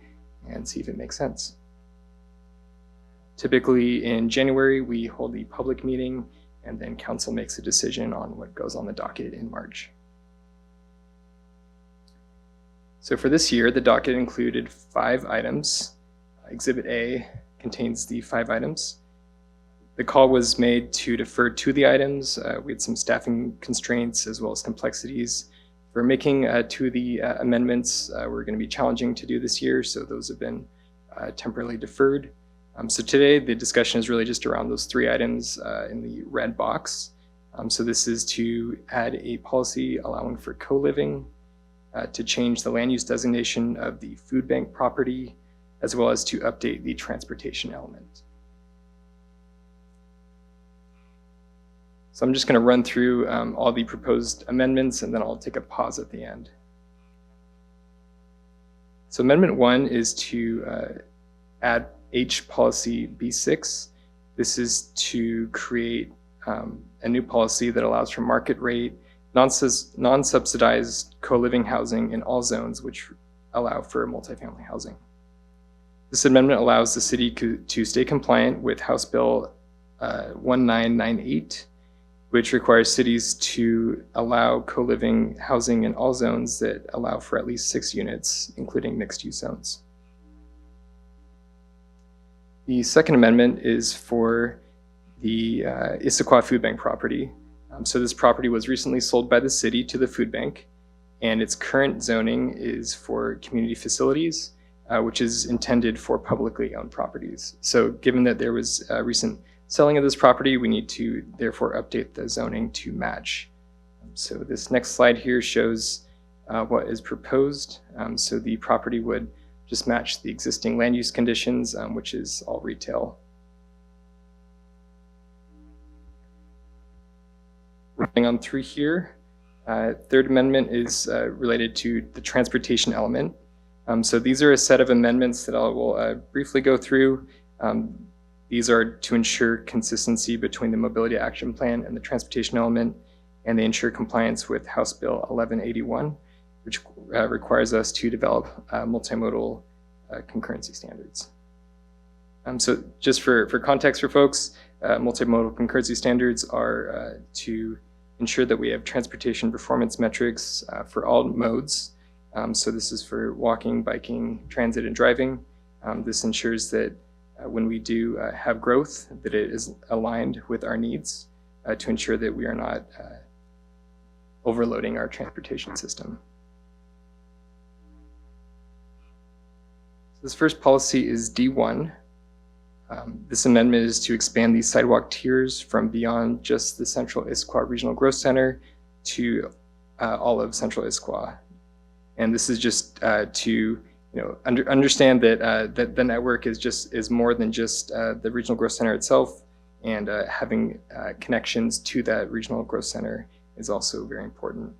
and see if it makes sense. Typically in January, we hold the public meeting, and then council makes a decision on what goes on the docket in March. So for this year, the docket included 5 items. Exhibit A contains the 5 items. The call was made to defer 2 of the items. We had some staffing constraints as well as complexities. For making 2 of the amendments were going to be challenging to do this year, so those have been temporarily deferred. So today the discussion is really just around those 3 items in the red box. So this is to add a policy allowing for co-living, to change the land use designation of the food bank property, as well as to update the transportation element. So I'm just going to run through all the proposed amendments, and then I'll take a pause at the end. So Amendment 1 is to add H policy B6. This is to create a new policy that allows for market rate, non-subsidized co-living housing in all zones, which allow for multifamily housing. This amendment allows the city to stay compliant with House Bill 1998, which requires cities to allow co-living housing in all zones that allow for at least 6 units, including mixed-use zones. The second amendment is for the Issaquah food bank property. So this property was recently sold by the city to the food bank, and its current zoning is for community facilities, which is intended for publicly owned properties. So given that there was a recent selling of this property, we need to therefore update the zoning to match. So this next slide here shows what is proposed. So the property would just match the existing land use conditions, which is all retail. Running on through here, third amendment is related to the transportation element. So these are a set of amendments that I will briefly go through. These are to ensure consistency between the mobility action plan and the transportation element, and they ensure compliance with House Bill 1181, which requires us to develop multimodal concurrency standards. So just for context for folks, multimodal concurrency standards are to ensure that we have transportation performance metrics for all modes. So this is for walking, biking, transit, and driving. This ensures that when we do have growth, that it is aligned with our needs to ensure that we are not overloading our transportation system. This first policy is D1. This amendment is to expand these sidewalk tiers from beyond just the Central Issaquah Regional Growth Center to all of Central Issaquah. And this is just to understand that that the network is more than just the Regional Growth Center itself, and having connections to that Regional Growth Center is also very important.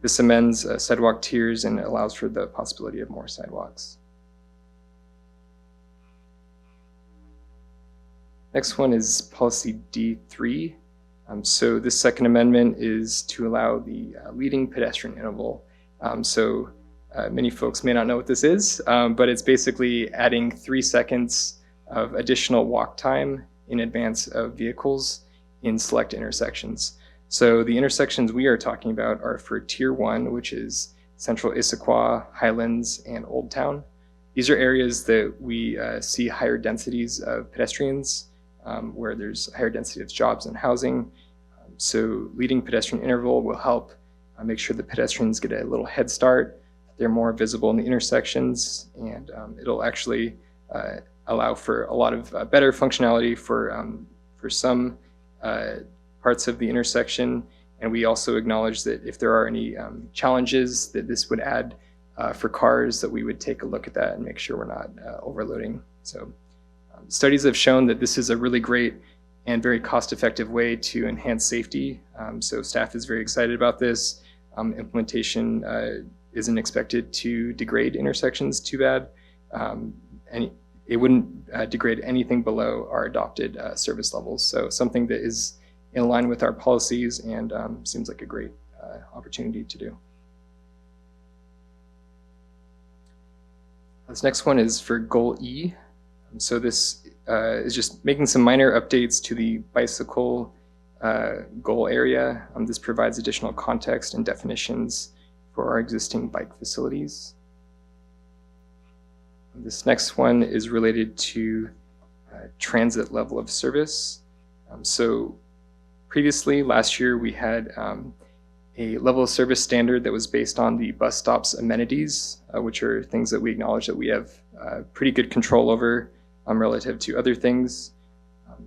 This amends sidewalk tiers and allows for the possibility of more sidewalks. Next one is policy D3. So this second amendment is to allow the leading pedestrian interval. Many folks may not know what this is, but it's basically adding 3 seconds of additional walk time in advance of vehicles in select intersections. So the intersections we are talking about are for Tier 1, which is Central Issaquah, Highlands, and Old Town. These are areas that we see higher densities of pedestrians, where there's higher density of jobs and housing. So leading pedestrian interval will help make sure the pedestrians get a little head start. They're more visible in the intersections, and it'll actually allow for a lot of better functionality for some parts of the intersection. And we also acknowledge that if there are any challenges, that this would add for cars, that we would take a look at that and make sure we're not overloading. So studies have shown that this is a really great and very cost-effective way to enhance safety. So staff is very excited about this. Implementation isn't expected to degrade intersections too bad. And it wouldn't degrade anything below our adopted service levels. So something that is in line with our policies and seems like a great opportunity to do. This next one is for Goal E. So this is just making some minor updates to the bicycle goal area. This provides additional context and definitions for our existing bike facilities. This next one is related to transit level of service. So previously, last year, we had a level of service standard that was based on the bus stop's amenities, which are things that we acknowledge that we have pretty good control over relative to other things.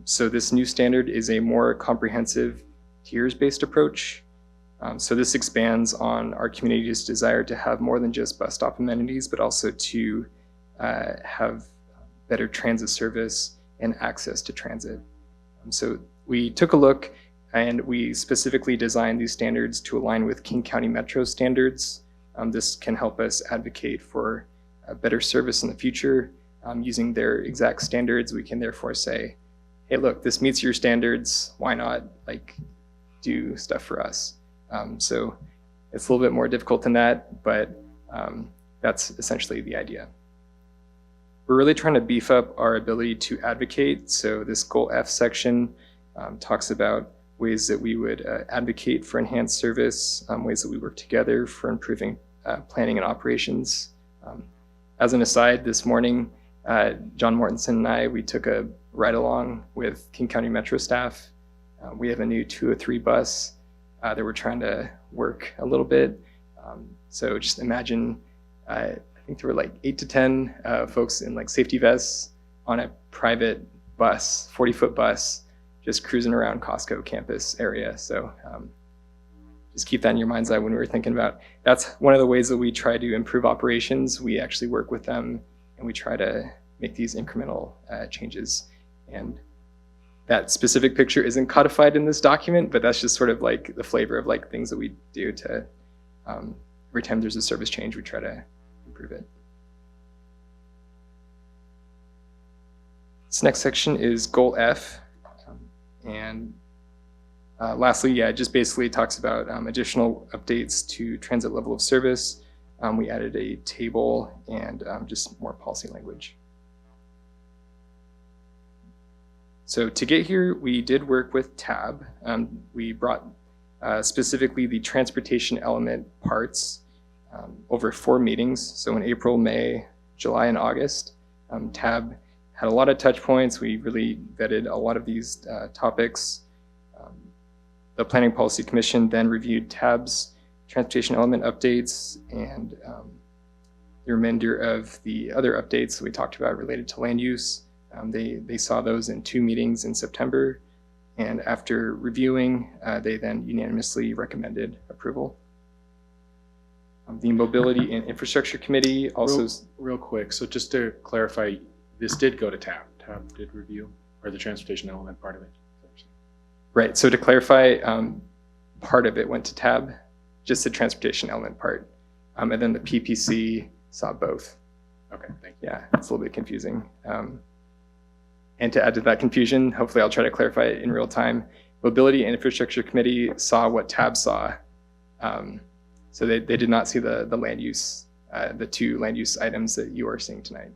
So this new standard is a more comprehensive tiers-based approach. So this expands on our community's desire to have more than just bus stop amenities, but also to have better transit service and access to transit. So we took a look and we specifically designed these standards to align with King County Metro standards. This can help us advocate for better service in the future. Using their exact standards, we can therefore say, hey, look, this meets your standards. Why not do stuff for us? So it's a little bit more difficult than that, but that's essentially the idea. We're really trying to beef up our ability to advocate. So this Goal F section talks about ways that we would advocate for enhanced service, ways that we work together for improving planning and operations. As an aside, this morning, John Mortensen and I, we took a ride along with King County Metro staff. We have a new 203 bus that we're trying to work a little bit. So just imagine, I think there were like 8 to 10 folks in like safety vests on a private bus, 40-foot bus, just cruising around Costco campus area. So just keep that in your mind's eye when we were thinking about, that's one of the ways that we try to improve operations. We actually work with them and we try to make these incremental changes. And that specific picture isn't codified in this document, but that's just sort of like the flavor of like things that we do to, every time there's a service change, we try to improve it. This next section is Goal F. And lastly, yeah, it just basically talks about additional updates to transit level of service. We added a table and just more policy language. So to get here, we did work with TAB. We brought specifically the transportation element parts over 4 meetings. So in April, May, July, and August, TAB had a lot of touch points. We really vetted a lot of these topics. The Planning Policy Commission then reviewed TAB's transportation element updates and the remainder of the other updates that we talked about related to land use. They saw those in 2 meetings in September, and after reviewing, they then unanimously recommended approval. The Mobility and Infrastructure Committee also... Real quick, so just to clarify, this did go to TAB. TAB did review, or the transportation element part of it. Right, so to clarify, part of it went to TAB, just the transportation element part. And then the PPC saw both. Okay, thank you. Yeah, it's a little bit confusing. And to add to that confusion, hopefully I'll try to clarify it in real time. Mobility and Infrastructure Committee saw what TAB saw. So they did not see the land use, the 2 land use items that you are seeing tonight.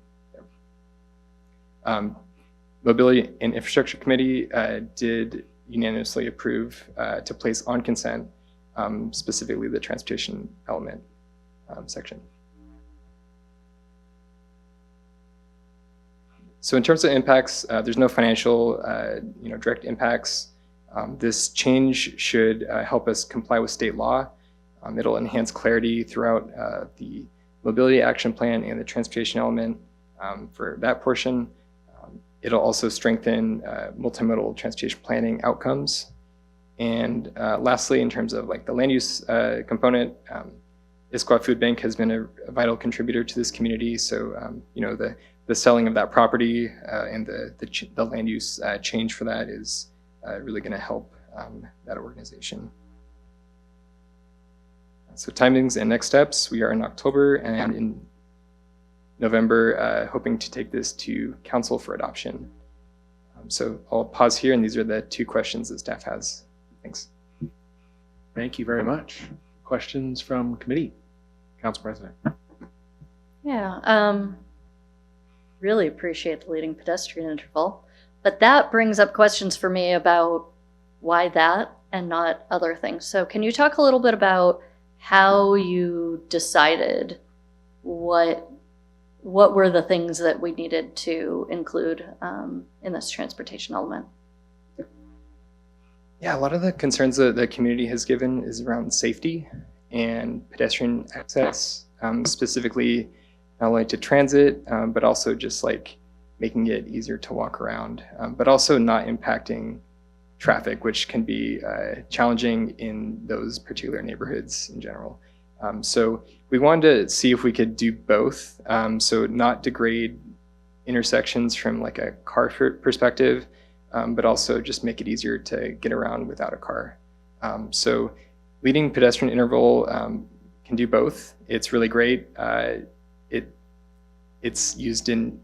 Mobility and Infrastructure Committee did unanimously approve to place on consent specifically the transportation element section. So in terms of impacts, there's no financial direct impacts. This change should help us comply with state law. It'll enhance clarity throughout the mobility action plan and the transportation element for that portion. It'll also strengthen multimodal transportation planning outcomes. And lastly, in terms of like the land use component, Issaquah Food Bank has been a vital contributor to this community. So, the selling of that property and the land use change for that is really going to help that organization. So timings and next steps, we are in October, and in November, hoping to take this to council for adoption. So I'll pause here, and these are the 2 questions that staff has. Thanks. Thank you very much. Questions from committee? Council President. Yeah, really appreciate the leading pedestrian interval, but that brings up questions for me about why that and not other things. So can you talk a little bit about how you decided what were the things that we needed to include in this transportation element? Yeah, a lot of the concerns that the community has given is around safety and pedestrian access, specifically not only to transit, but also just like making it easier to walk around, but also not impacting traffic, which can be challenging in those particular neighborhoods in general. So we wanted to see if we could do both, so not degrade intersections from like a car perspective, but also just make it easier to get around without a car. So leading pedestrian interval can do both. It's really great. It's used in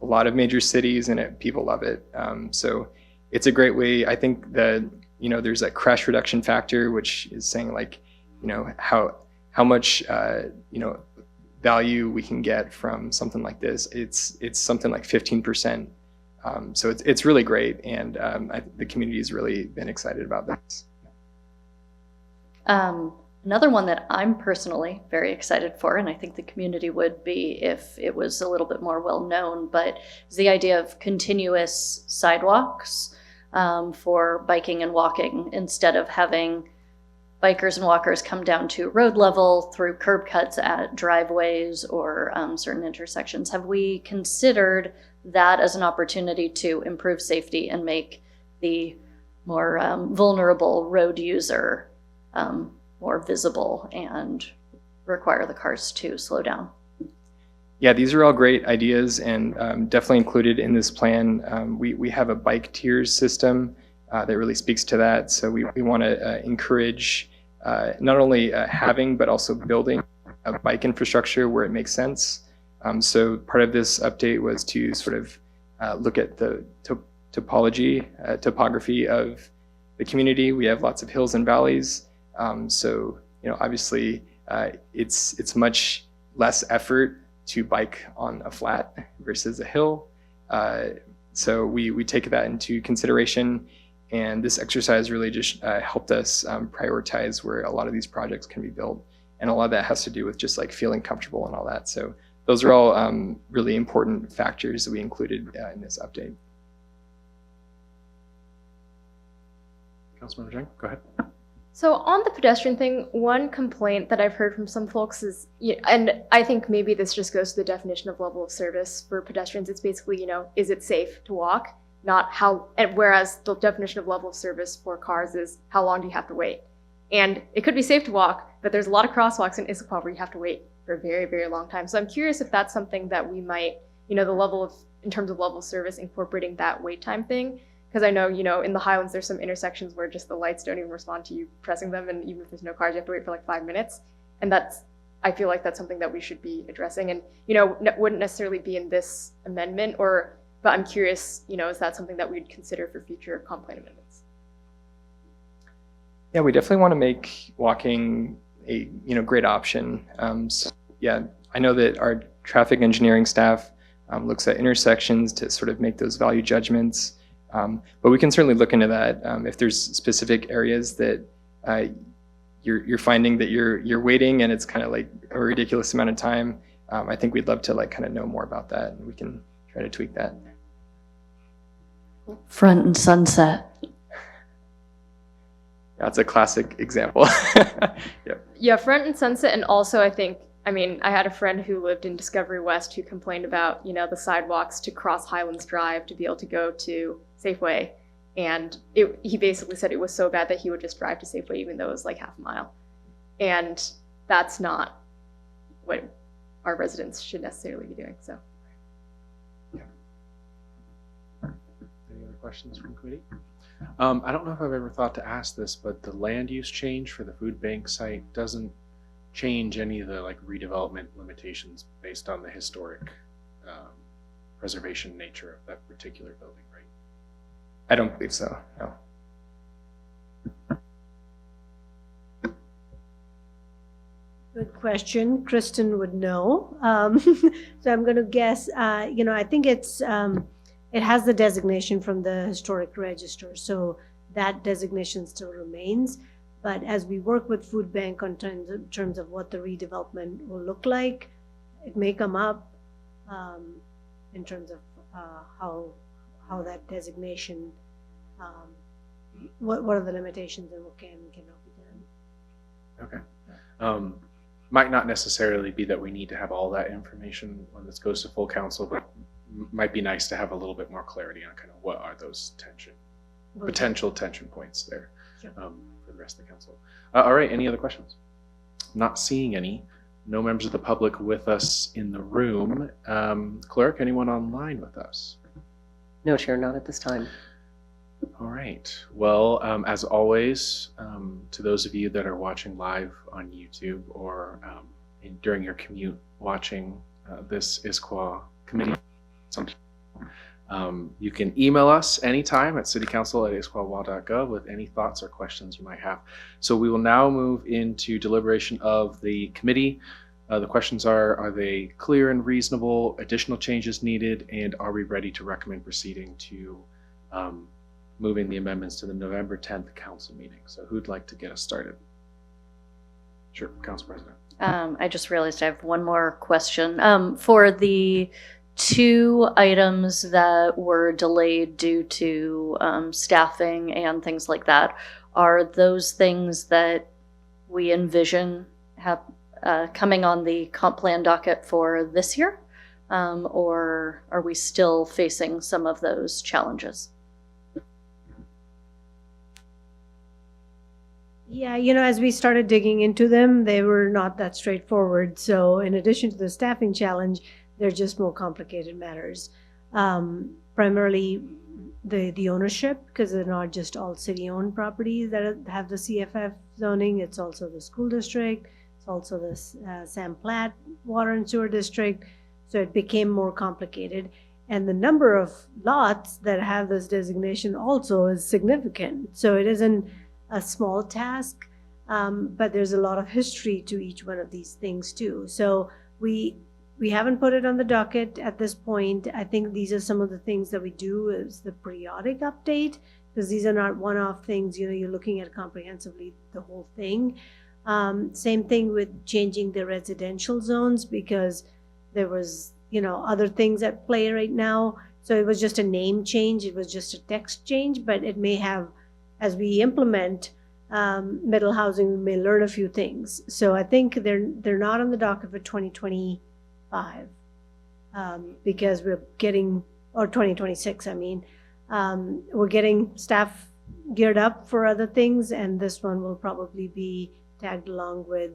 a lot of major cities, and people love it. So it's a great way. I think that there's a crash reduction factor, which is saying like how much value we can get from something like this. It's something like 15%. So it's really great, and the community has really been excited about this. Another one that I'm personally very excited for, and I think the community would be if it was a little bit more well known, but is the idea of continuous sidewalks for biking and walking, instead of having bikers and walkers come down to road level through curb cuts at driveways or certain intersections. Have we considered that as an opportunity to improve safety and make the more vulnerable road user more visible and require the cars to slow down? Yeah, these are all great ideas, and definitely included in this plan. We have a bike tiers system that really speaks to that. So we want to encourage not only having, but also building a bike infrastructure where it makes sense. So part of this update was to sort of look at the topography of the community. We have lots of hills and valleys. So obviously it's much less effort to bike on a flat versus a hill. So we take that into consideration, and this exercise really just helped us prioritize where a lot of these projects can be built. And a lot of that has to do with just like feeling comfortable and all that. So those are all really important factors that we included in this update. Councilmember Zhang, go ahead. So on the pedestrian thing, one complaint that I've heard from some folks is, and I think maybe this just goes to the definition of level of service for pedestrians. It's basically, is it safe to walk? Not how, and whereas the definition of level of service for cars is how long do you have to wait? And it could be safe to walk, but there's a lot of crosswalks in Issaquah where you have to wait for a very, very long time. So I'm curious if that's something that we might, in terms of level of service, incorporating that wait time thing. Because I know, in the Highlands, there's some intersections where just the lights don't even respond to you pressing them. And even if there's no cars, you have to wait for like 5 minutes. And I feel like that's something that we should be addressing. And, wouldn't necessarily be in this amendment, but I'm curious, is that something that we'd consider for future comp plan amendments? Yeah, we definitely want to make walking a great option. So yeah, I know that our traffic engineering staff looks at intersections to sort of make those value judgments. But we can certainly look into that if there's specific areas that you're finding that you're waiting and it's kind of like a ridiculous amount of time. I think we'd love to like kind of know more about that, and we can try to tweak that. Front and Sunset. That's a classic example. Yep. Yeah, Front and Sunset, and also I had a friend who lived in Discovery West who complained about, the sidewalks to cross Highlands Drive to be able to go to Safeway. And he basically said it was so bad that he would just drive to Safeway even though it was like half a mile. And that's not what our residents should necessarily be doing. So. Any other questions from committee? I don't know if I've ever thought to ask this, but the land use change for the food bank site doesn't change any of the like redevelopment limitations based on the historic preservation nature of that particular building, right? I don't believe so, no. Good question. Kristen would know. So I'm going to guess, I think it has the designation from the historic register. So that designation still remains. But as we work with Food Bank on terms of what the redevelopment will look like, it may come up in terms of how that designation, what are the limitations and what can and cannot be done. Okay. Might not necessarily be that we need to have all that information when this goes to full council, but might be nice to have a little bit more clarity on kind of what are those potential tension points there. Sure. For the rest of the council. All right, any other questions? Not seeing any. No members of the public with us in the room. Clerk, anyone online with us? No, Chair, not at this time. All right. Well, as always, to those of you that are watching live on YouTube or during your commute watching this Issaquah committee, you can email us anytime at citycouncil@issaquahwa.gov with any thoughts or questions you might have. So we will now move into deliberation of the committee. The questions are they clear and reasonable, additional changes needed, and are we ready to recommend proceeding to moving the amendments to the November 10th council meeting? So who'd like to get us started? Sure, Council President. I just realized I have one more question. For the 2 items that were delayed due to staffing and things like that, are those things that we envision have coming on the comp plan docket for this year? Or are we still facing some of those challenges? Yeah, as we started digging into them, they were not that straightforward. So in addition to the staffing challenge, they're just more complicated matters. Primarily the ownership, because they're not just all city-owned properties that have the CFF zoning. It's also the school district. It's also the Sam Platt Water and Sewer District. So it became more complicated. And the number of lots that have this designation also is significant. So it isn't a small task, but there's a lot of history to each one of these things too. So we haven't put it on the docket at this point. I think these are some of the things that we do as the periodic update, because these are not one-off things. You're looking at comprehensively the whole thing. Same thing with changing the residential zones, because there was other things at play right now. So it was just a name change. It was just a text change, but it may have, as we implement middle housing, we may learn a few things. So I think they're not on the docket for 2025 because we're getting, or 2026, I mean, we're getting staff geared up for other things, and this one will probably be tagged along with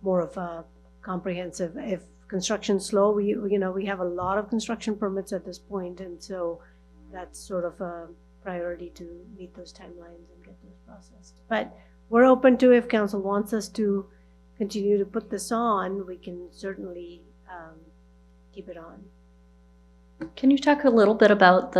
more of a comprehensive. If construction's slow, we have a lot of construction permits at this point, and so that's sort of a priority to meet those timelines and get those processed. But we're open to, if council wants us to continue to put this on, we can certainly keep it on. Can you talk a little bit about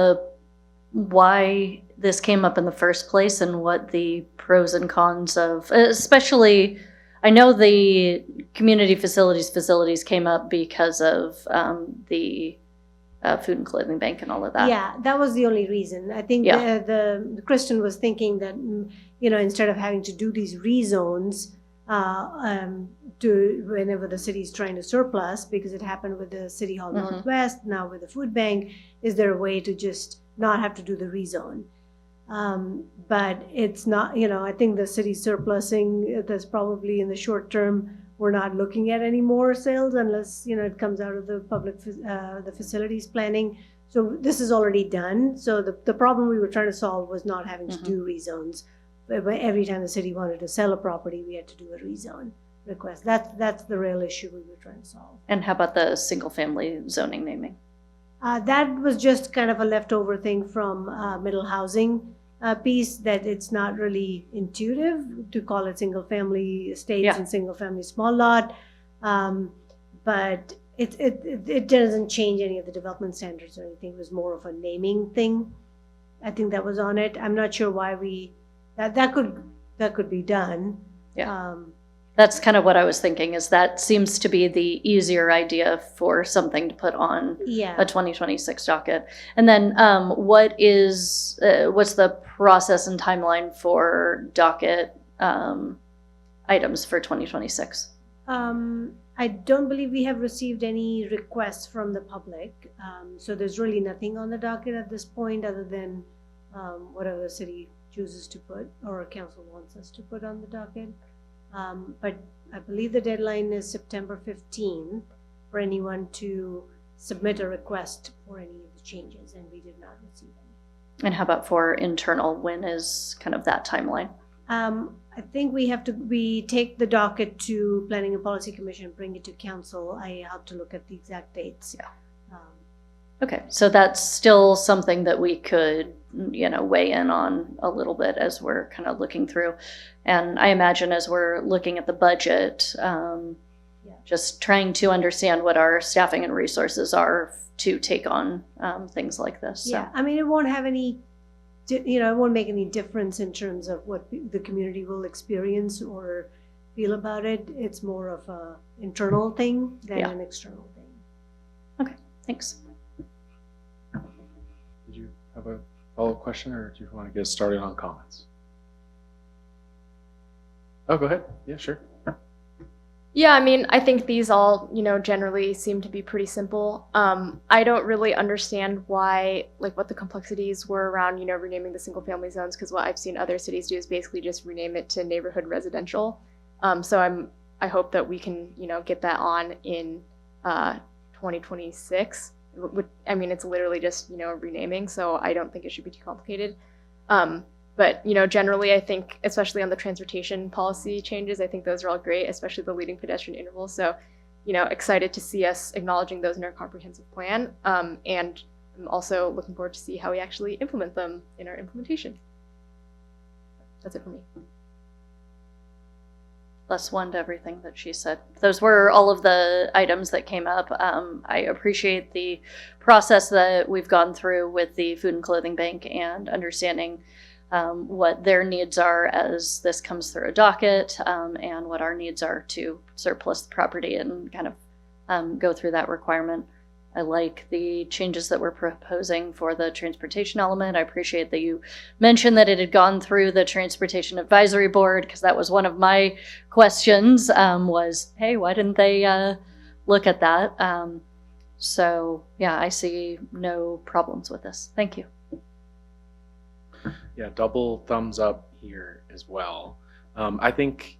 why this came up in the first place and what the pros and cons of, especially, I know the community facilities came up because of the food and clothing bank and all of that. Yeah, that was the only reason. I think the Kristen was thinking that, instead of having to do these rezones to whenever the city's trying to surplus, because it happened with the City Hall Northwest, now with the food bank, is there a way to just not have to do the rezone? But it's not, I think the city's surplusing, that's probably in the short term, we're not looking at any more sales unless, it comes out of the public, the facilities planning. So this is already done. So the problem we were trying to solve was not having to do rezones. But every time the city wanted to sell a property, we had to do a rezone. request. That's the real issue we were trying to solve. And how about the single-family zoning naming? That was just kind of a leftover thing from middle housing piece, that it's not really intuitive to call it single-family estates Yeah. and single-family small lot. But it doesn't change any of the development standards or anything. It was more of a naming thing. I think that was on it. I'm not sure why that could be done. Yeah. That's kind of what I was thinking, is that seems to be the easier idea for something to put on Yeah. a 2026 docket. And then what's the process and timeline for docket items for 2026? I don't believe we have received any requests from the public. So there's really nothing on the docket at this point other than whatever the city chooses to put or council wants us to put on the docket. But I believe the deadline is September 15 for anyone to submit a request for any of the changes, and we did not receive any. And how about for internal? When is kind of that timeline? I think we take the docket to Planning and Policy Commission, bring it to council. I have to look at the exact dates. Yeah. Okay, so that's still something that we could, weigh in on a little bit as we're kind of looking through. And I imagine as we're looking at the budget, just trying to understand what our staffing and resources are to take on things like this. So. Yeah, I mean, it won't have any, it won't make any difference in terms of what the community will experience or feel about it. It's more of a internal thing than an external thing. Okay, thanks. Did you have a follow-up question, or do you want to get started on comments? Oh, go ahead. Yeah, sure. Yeah, I mean, I think these all, generally seem to be pretty simple. I don't really understand why, what the complexities were around, renaming the single family zones, because what I've seen other cities do is basically just rename it to neighborhood residential. So I hope that we can, get that on in 2026. I mean, it's literally just, renaming, so I don't think it should be too complicated. But, generally, I think, especially on the transportation policy changes, I think those are all great, especially the leading pedestrian intervals. So, excited to see us acknowledging those in our comprehensive plan. And I'm also looking forward to see how we actually implement them in our implementation. That's it for me. +1 to everything that she said. Those were all of the items that came up. I appreciate the process that we've gone through with the Food and Clothing Bank and understanding what their needs are as this comes through a docket, and what our needs are to surplus the property and kind of go through that requirement. I like the changes that we're proposing for the transportation element. I appreciate that you mentioned that it had gone through the Transportation Advisory Board, because that was one of my questions, was, hey, why didn't they look at that? So yeah, I see no problems with this. Thank you. Yeah, double thumbs up here as well. I think,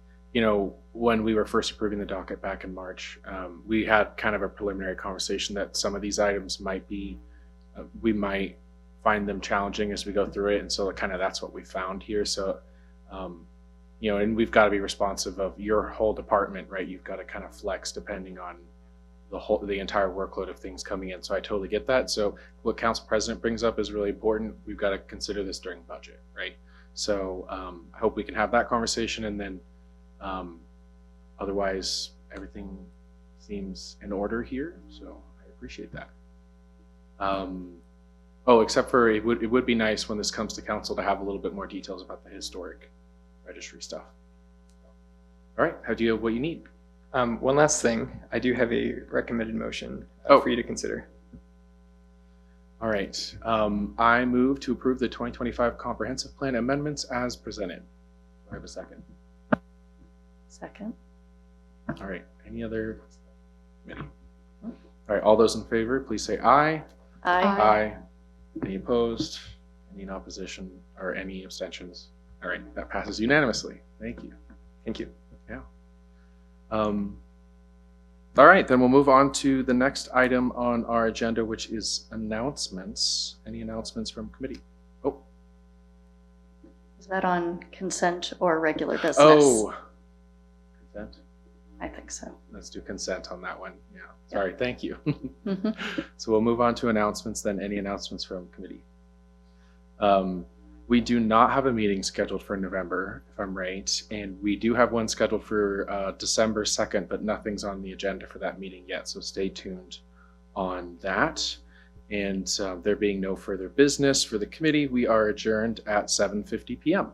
when we were first approving the docket back in March, we had kind of a preliminary conversation that some of these items might be, we might find them challenging as we go through it. And so kind of that's what we found here. So, and we've got to be responsive of your whole department, right? You've got to kind of flex depending on the entire workload of things coming in. So I totally get that. So what Council President brings up is really important. We've got to consider this during budget, right? So I hope we can have that conversation, and then otherwise everything seems in order here. So I appreciate that. Except for it would be nice when this comes to council to have a little bit more details about the historic registry stuff. All right, how do you have what you need? One last thing, I do have a recommended motion for you to consider. All right, I move to approve the 2025 Comprehensive Plan amendments as presented. Do I have a second? Second. All right, any other committee? All right, all those in favor, please say aye. Aye. Aye. Any opposed? Any in opposition, or any abstentions? All right, that passes unanimously. Thank you. Thank you. Yeah. All right, then we'll move on to the next item on our agenda, which is announcements. Any announcements from committee? Oh. Is that on consent or regular business? Oh. Consent. I think so. Let's do consent on that one. Yeah, sorry, thank you. Mhm. So we'll move on to announcements then. Any announcements from committee? We do not have a meeting scheduled for November, if I'm right, and we do have one scheduled for December 2nd, but nothing's on the agenda for that meeting yet, so stay tuned on that. And there being no further business for the committee, we are adjourned at 7:50 p.m.